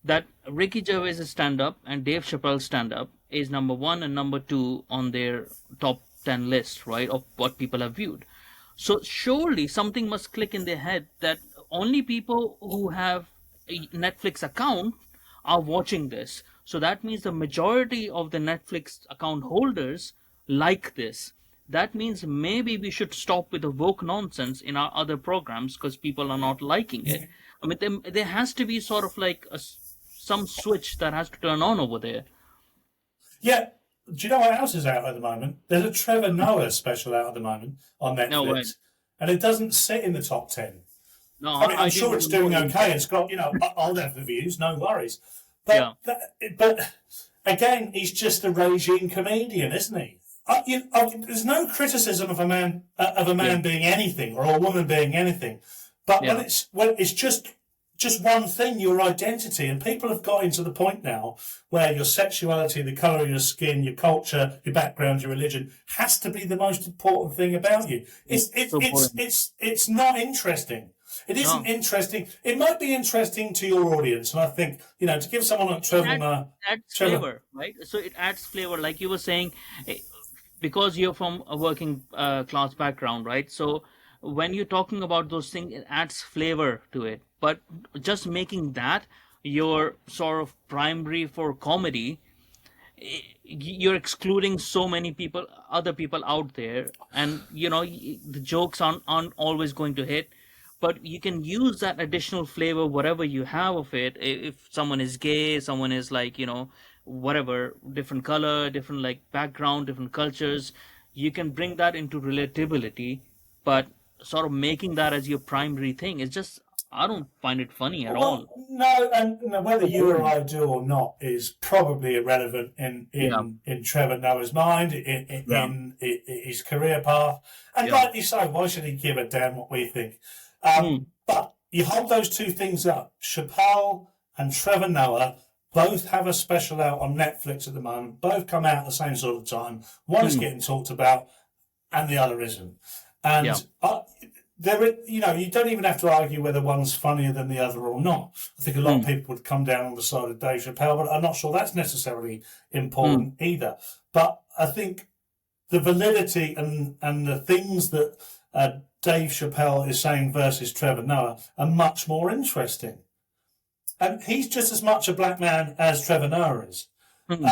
that Ricky Gervais' stand up and Dave Chappelle's stand up is number one and number two on their top 10 list, right, of what people have viewed. So surely something must click in their head that only people who have a Netflix account are watching this. So that means the majority of the Netflix account holders like this. That means maybe we should stop with the woke nonsense in our other programs because people are not liking it. I mean, there has to be sort of like some switch that has to turn on over there. Yeah, do you know what else is out at the moment? There's a Trevor Noah special out at the moment on No way. Netflix, and it doesn't sit in the top 10. No, I mean, I'm I didn't sure it's even know doing it was okay. there. It's got, I'll have the views, no worries. Yeah, But again, he's just a regime comedian, isn't he? There's no criticism of a man yeah, being anything or a woman being anything, but yeah, when it's just one thing, your identity, and people have got into the point now where your sexuality, the colour of your skin, your culture, your background, your religion has to be the most important thing about you. it's so boring. It's not interesting. It isn't No, interesting. It might be interesting to your audience, and I think to give someone like it adds, adds Trevor, flavor, right? So it adds flavor, like you were saying, eh, because you're from a working class background, right? So when you're talking about those things, it adds flavor to it. But just making that your sort of primary for comedy, you're excluding so many people, other people out there, and the jokes aren't always going to hit. But you can use that additional flavor, whatever you have of it. If someone is gay, someone is like whatever, different color, different like background, different cultures, you can bring that into relatability. But sort of making that as your primary thing is just, I don't find it funny at well, all. no, and whether So you or boring. I do or not is probably irrelevant in Yeah, Trevor Noah's mind, yeah, in his career path, and yeah. rightly so. Why should he give a damn what we think? Hmm. But you hold those two things up. Chappelle and Trevor Noah both have a special out on Netflix at the moment. Both come out at the same sort of time. One is Hmm. getting talked about, and the other isn't. Yeah. And you don't even have to argue whether one's funnier than the other or not. I think a lot of Hmm. people would come down on the side of Dave Chappelle, but I'm not sure that's necessarily Hmm. important either. But I think the validity and the things that Dave Chappelle is saying versus Trevor Noah are much more interesting. And he's just as much a black man as Trevor Noah is. Hmm.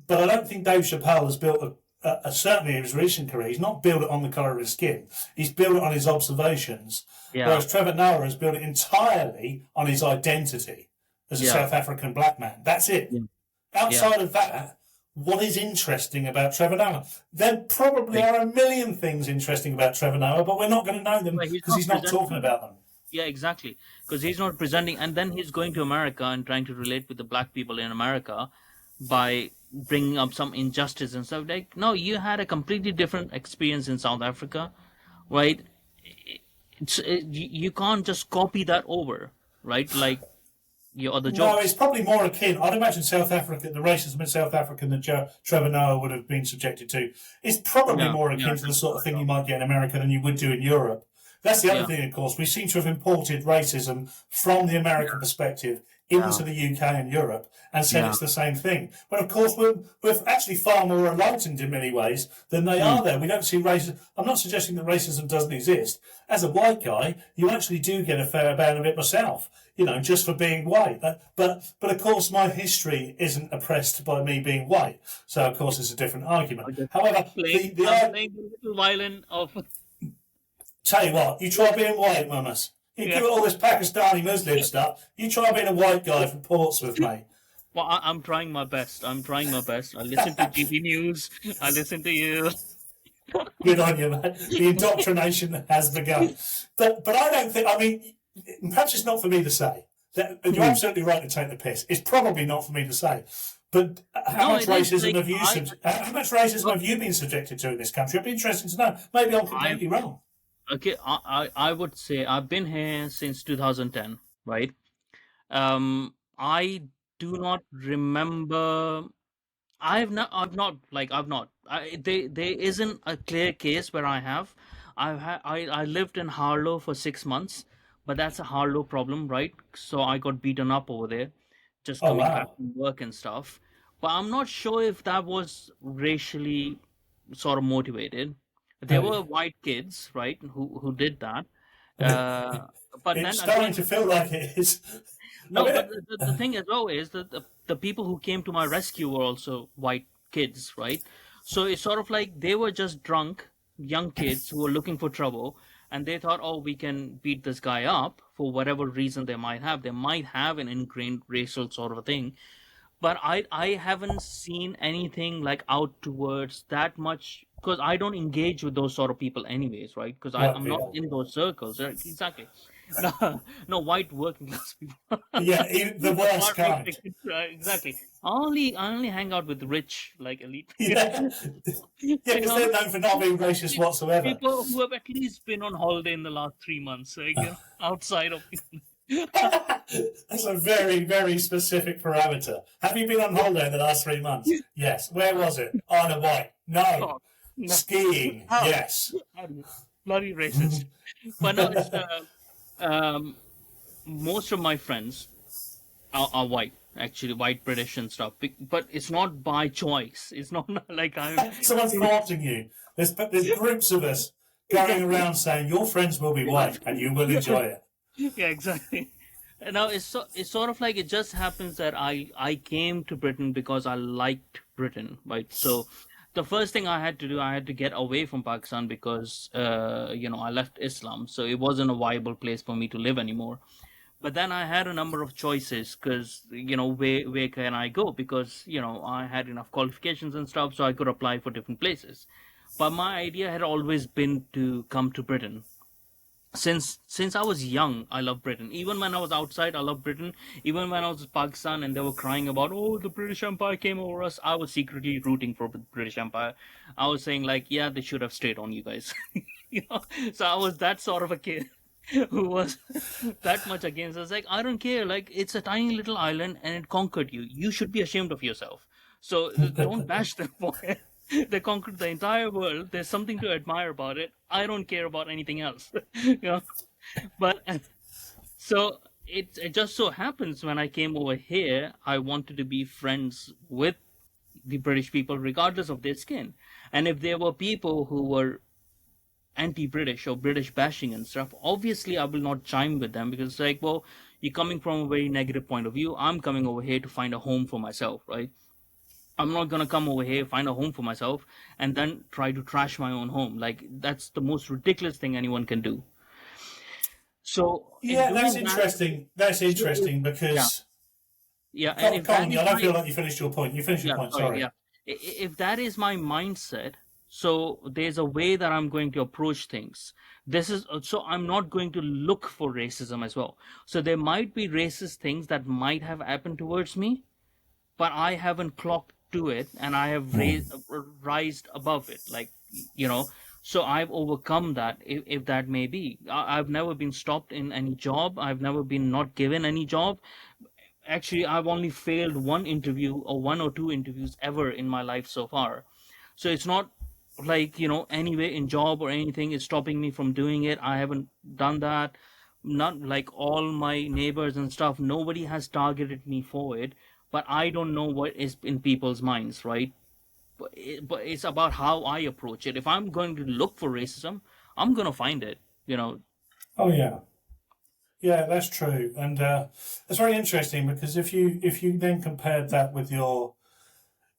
But I don't think Dave Chappelle has built certainly in his recent career, he's not built it on the colour of his skin. He's built it on his observations. Yeah. Whereas Trevor Noah has built it entirely on his identity as a Yeah. South African black man. That's it. Yeah. Yeah. Outside of that, what is interesting about Trevor Noah? There probably Like, are a million things interesting about Trevor Noah, but we're not going to know them but he's because not he's not talking presenting. about them. Yeah, exactly. Because he's not presenting, and then he's going to America and trying to relate with the black people in America by bringing up some injustice and stuff. Like, no, you had a completely different experience in South Africa, right? You can't just copy that over, right? Like your other No, it's jokes. probably more akin. I'd imagine South Africa, the racism in South Africa that Trevor Noah would have been subjected to, is probably Yeah, more yeah, akin to the that's sort what of I thing you thought. might get in America than you would do in Europe. That's the other Yeah. thing, of course. We seem to have imported racism from the American perspective Yeah. into the UK and Europe and said Yeah. it's the same thing. But of course, we're actually far more enlightened in many ways than they Mm. are there. We don't see racism. I'm not suggesting that racism doesn't exist. As a white guy, you actually do get a fair amount of it myself, just for being white. But of course, my history isn't oppressed by me being white. So, of course, it's a different argument. I'm just However, I'm playing the little violin of tell you what, you try being white, mamas. You yeah. give it all this Pakistani Muslim stuff. You try being a white guy from Portsmouth, mate. Well, I'm trying my best. I'm trying my best. I listen to GB News. I listen to you. Good on you, mate. The indoctrination has begun. But I don't think, I mean, perhaps it's not for me to say. You're absolutely right to take the piss. It's probably not for me to say. But how No, much it is racism like have you how much racism have you been subjected to in this country? It'd be interesting to know. Maybe I'm I completely wrong. okay. I would say I've been here since 2010, right? I do not remember. I've not. There isn't a clear case where I have. I lived in Harlow for 6 months, but that's a Harlow problem, right? So I got beaten up over there, just Oh, coming back wow. from work and stuff. But I'm not sure if that was racially sort of motivated. There were white kids, right, who did that. Uh, but It's then starting again, to feel like it is. I no, mean, but the thing as well is that the people who came to my rescue were also white kids, right? So it's sort of like they were just drunk, young kids who were looking for trouble, and they thought, oh, we can beat this guy up for whatever reason they might have. They might have an ingrained racial sort of a thing, but I haven't seen anything like out towards that much because I don't engage with those sort of people anyways, right? Because white I'm not people. in those circles, right? Exactly. No, no white working class people. Yeah, the worst Apart from kind. tickets, exactly. I only hang out with rich, like elite, Yeah, yeah, you because they're know, known for not being racist whatsoever. people who have at least been on holiday in the last 3 months, like, outside of. That's a very, very specific parameter. Have you been on holiday in the last 3 months? Yes. Where was it? Isle of Wight? No. Oh, no. Skiing? Oh, Yes. bloody racist. But no, it's um, most of my friends are white, actually white British and stuff. But it's not by choice. It's not like I'm Someone's prompting you. There's groups of us going exactly. around saying your friends will be white and you will enjoy it. Yeah, exactly. And now it's sort of like it just happens that I came to Britain because I liked Britain, right? So the first thing I had to do, I had to get away from Pakistan because I left Islam, so it wasn't a viable place for me to live anymore. But then I had a number of choices because where can I go? Because I had enough qualifications and stuff, so I could apply for different places. But my idea had always been to come to Britain. Since I was young, I love Britain. Even when I was outside, I love Britain. Even when I was in Pakistan and they were crying about, oh, the British Empire came over us, I was secretly rooting for the British Empire. I was saying like, yeah, they should have stayed on you guys. you know, so I was that sort of a kid who was that much against us. Like, I don't care. Like, it's a tiny little island and it conquered you. You should be ashamed of yourself. So don't bash them for it. They conquered the entire world. There's something to admire about it. I don't care about anything else. you know, but so it just so happens when I came over here, I wanted to be friends with the British people, regardless of their skin. And if there were people who were anti-British or British bashing and stuff, obviously I will not chime with them because it's like, well, you're coming from a very negative point of view. I'm coming over here to find a home for myself, right? I'm not gonna come over here, find a home for myself, and then try to trash my own home. Like that's the most ridiculous thing anyone can do. So in Yeah, that's doing that, interesting. That's interesting yeah, because. yeah, and Come, if come that on, is I don't my feel like you finished your point. You finished your yeah, point, sorry, sorry. yeah, if that is my mindset, so there's a way that I'm going to approach things. This is so I'm not going to look for racism as well. So there might be racist things that might have happened towards me, but I haven't clocked to it and I have rised above it. Like, so I've overcome that, if that may be. I've never been stopped in any job. I've never been not given any job. Actually, I've only failed one interview or one or two interviews ever in my life so far. So it's not like, anyway, in job or anything is stopping me from doing it. I haven't done that. Not like all my neighbors and stuff, nobody has targeted me for it, but I don't know what is in people's minds, right? But it's about how I approach it. If I'm going to look for racism, I'm going to find it, you know. Oh yeah, yeah, that's true, and it's very interesting because if you then compared that with your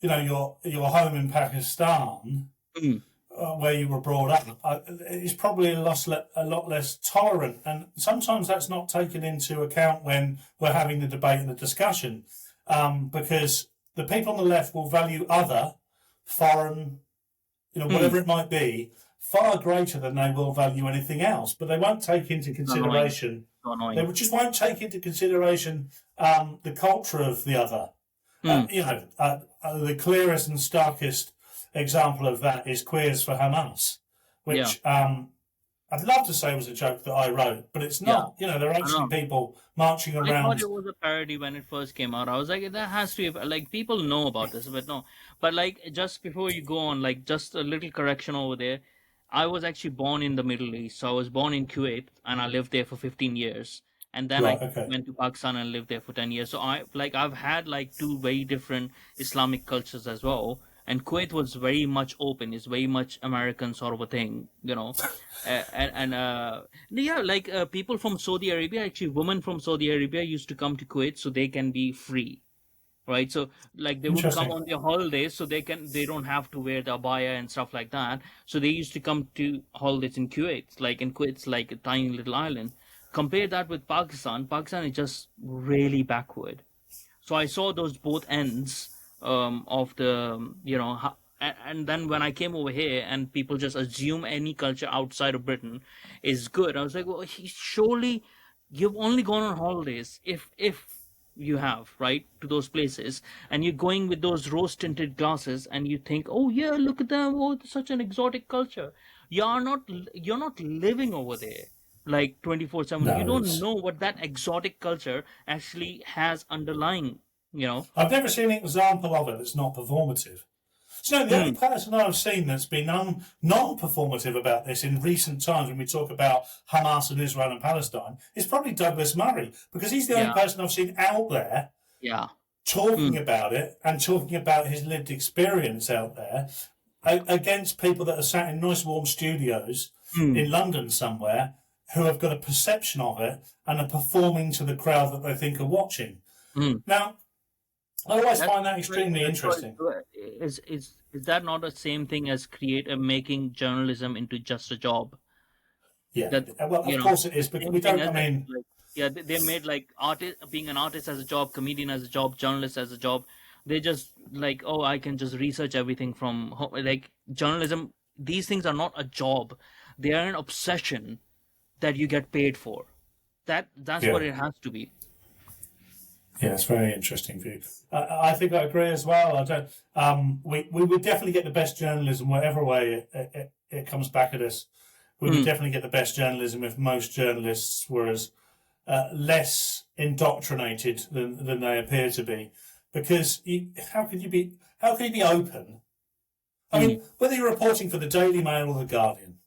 home in Pakistan, Mm, where you were brought up, it's probably a lot less tolerant, and sometimes that's not taken into account when we're having the debate and the discussion, because the people on the left will value other foreign, mm, whatever it might be, far greater than they will value anything else. But they won't take into annoying. consideration. So They annoying. just won't take into consideration the culture of the other. Mm, The clearest and starkest example of that is Queers for Hamas, yeah, which I'd love to say was a joke that I wrote, but it's yeah, not. There are I actually know. people marching I thought around. it was a parody when it first came out. I was like, that has to be like people know about this, but no. But like just before you go on, like just a little correction over there. I was actually born in the Middle East. So I was born in Kuwait and I lived there for 15 years. And then Right, I okay. went to Pakistan and lived there for 10 years. So I've had like two very different Islamic cultures as well. And Kuwait was very much open. It's very much American sort of a thing, you know. And yeah, like people from Saudi Arabia, actually women from Saudi Arabia used to come to Kuwait so they can be free, right? So like they would come Interesting. on their holidays so they don't have to wear the abaya and stuff like that. So they used to come to holidays in Kuwait. Like in Kuwait's like a tiny little island. Compare that with Pakistan. Pakistan is just really backward. So I saw those both ends of the and then when I came over here and people just assume any culture outside of Britain is good, I was like, well, surely you've only gone on holidays if you have, right, to those places, and you're going with those rose tinted glasses and you think, oh yeah, look at them, oh, such an exotic culture. You're not living over there like 24/7. You No, don't it's. know what that exotic culture actually has underlying, you know. I've never seen an example of it that's not performative. So the only Mm, person I've seen that's been non-performative about this in recent times, when we talk about Hamas and Israel and Palestine, is probably Douglas Murray, because he's the only yeah, person I've seen out there yeah. talking Mm, about it and talking about his lived experience out there against people that are sat in nice warm studios mm, in London somewhere who have got a perception of it and are performing to the crowd that they think are watching. mm. Now, I always That's find that extremely interesting. is that not the same thing as making journalism into just a job? Yeah, That well, you of know, course it is, because same we thing don't. as I it. mean, Like, yeah, they made like artist being an artist as a job, comedian as a job, journalist as a job. They just like, oh, I can just research everything from like journalism. These things are not a job; they are an obsession that you get paid for. That's yeah, what it has to be. yeah, it's very interesting view. I think I agree as well. I don't. We would definitely get the best journalism whatever way it comes back at us. We would Mm, definitely get the best journalism if most journalists were as less indoctrinated than they appear to be. Because how can you be? How can you be open? I mm, mean, whether you're reporting for the Daily Mail or the Guardian,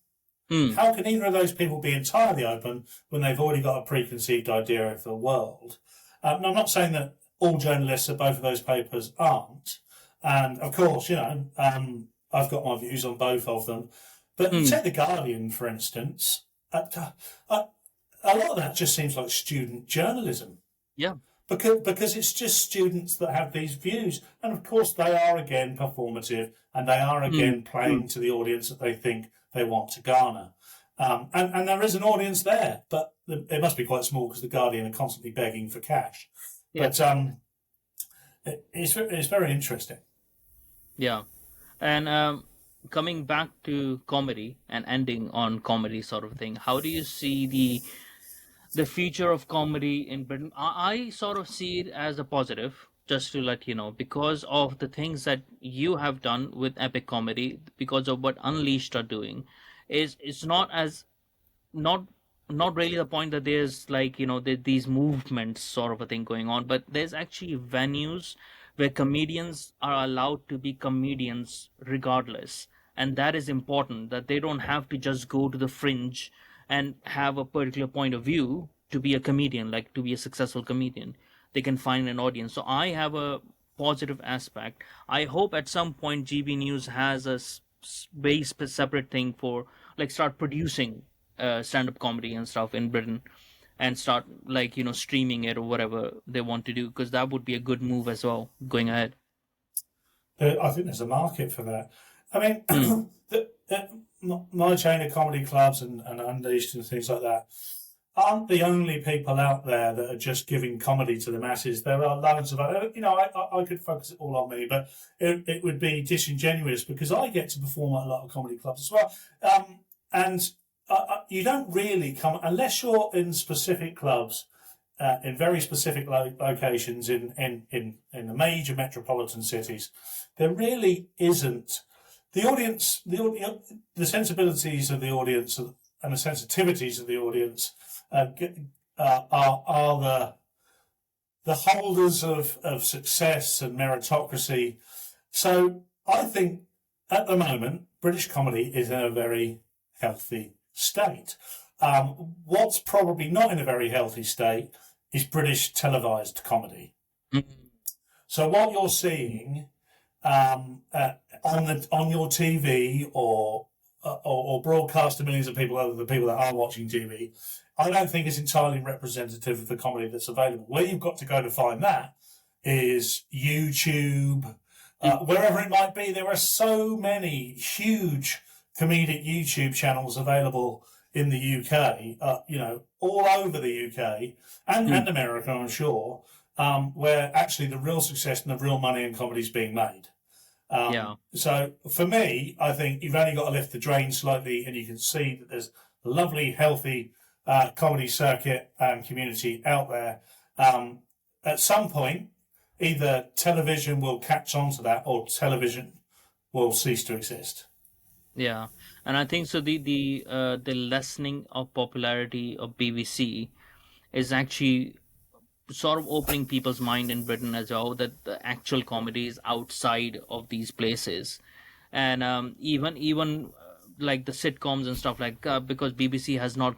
mm, how can either of those people be entirely open when they've already got a preconceived idea of the world? And I'm not saying that all journalists of both of those papers aren't. And of course, I've got my views on both of them. But mm. take the Guardian, for instance. A lot of that just seems like student journalism, Yeah. because it's just students that have these views, and of course they are again performative, and they are Mm, again mm. playing to the audience that they think they want to garner. And there is an audience there, but it must be quite small because the Guardian are constantly begging for cash. Yeah. But it's very interesting. Yeah. And coming back to comedy and ending on comedy sort of thing, how do you see the future of comedy in Britain? I sort of see it as a positive, just to let you know, because of the things that you have done with epic comedy, because of what Unleashed are doing, is it's not not really the point that there's like these movements sort of a thing going on, but there's actually venues where comedians are allowed to be comedians regardless, and that is important, that they don't have to just go to the fringe and have a particular point of view to be a comedian, like to be a successful comedian. They can find an audience. So I have a positive aspect. I hope at some point GB News has a very separate thing for, like, start producing stand-up comedy and stuff in Britain, and start, like, streaming it or whatever they want to do, because that would be a good move as well going ahead. I think there's a market for that. I mean, Mm. my chain of comedy clubs and Unleashed and things like that aren't the only people out there that are just giving comedy to the masses. There are loads of other, I could focus it all on me, but it would be disingenuous because I get to perform at a lot of comedy clubs as well. And you don't really come, unless you're in specific clubs, in very specific locations in the major metropolitan cities, there really isn't. The audience, the sensibilities of the audience and the sensitivities of the audience are the holders of success and meritocracy. So I think at the moment British comedy is in a very healthy state. What's probably not in a very healthy state is British televised comedy. Mm-hmm. So what you're seeing on your TV or broadcast to millions of people, other than the people that are watching TV, I don't think is entirely representative of the comedy that's available. Where you've got to go to find that is YouTube, wherever it might be. There are so many huge comedic YouTube channels available in the UK, all over the UK and America, I'm sure, where actually the real success and the real money in comedy is being made. So for me, I think you've only got to lift the drain slightly and you can see that there's a lovely, healthy comedy circuit and community out there. At some point, either television will catch on to that or television will cease to exist. Yeah, and I think so. The lessening of popularity of BBC is actually sort of opening people's mind in Britain as well, that the actual comedy is outside of these places, and even like the sitcoms and stuff, like because BBC has not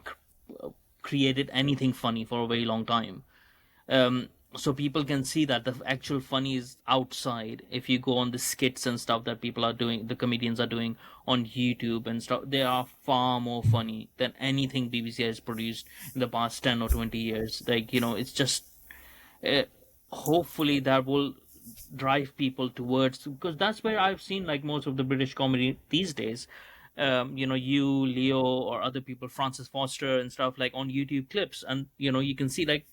created anything funny for a very long time. So people can see that the actual funny is outside. If you go on the skits and stuff that people are doing, the comedians are doing on YouTube and stuff, they are far more funny than anything BBC has produced in the past 10 or 20 years. Like, it's just, hopefully that will drive people towards, because that's where I've seen like most of the British comedy these days. You, Leo, or other people, Francis Foster and stuff, like on YouTube clips, and you can see, like,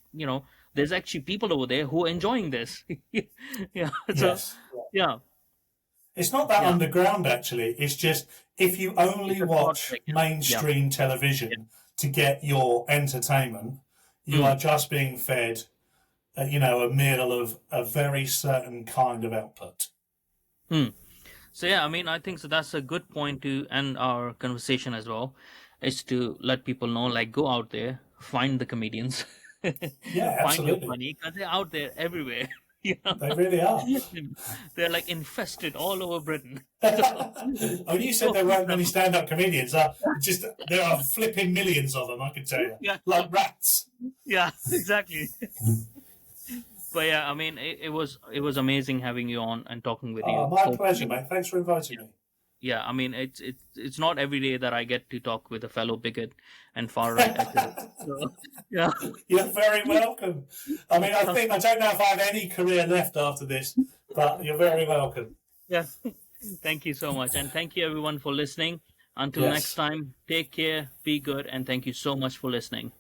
there's actually people over there who are enjoying this. Yeah. So, Yes. yeah. It's not that underground, actually. It's just if you only watch mainstream television to get your entertainment, you are just being fed, a meal of a very certain kind of output. So yeah, I mean, I think so. That's a good point to end our conversation as well, is to let people know, like, go out there, find the comedians. Yeah, Find your absolutely. money, because they're out there everywhere. They really are. They're like infested all over Britain. Oh, you said there weren't many stand-up comedians. There are flipping millions of them, I can tell you. Yeah. Like rats. Yeah, exactly. But yeah, I mean, it was amazing having you on and talking with you. Oh, my pleasure, mate. Thanks for inviting me. Yeah, I mean, it's not every day that I get to talk with a fellow bigot and far right activist. So, yeah. You're very welcome. I mean, I don't know if I have any career left after this, but you're very welcome. Yeah. Thank you so much. And thank you everyone for listening. Until next time, take care, be good, and thank you so much for listening.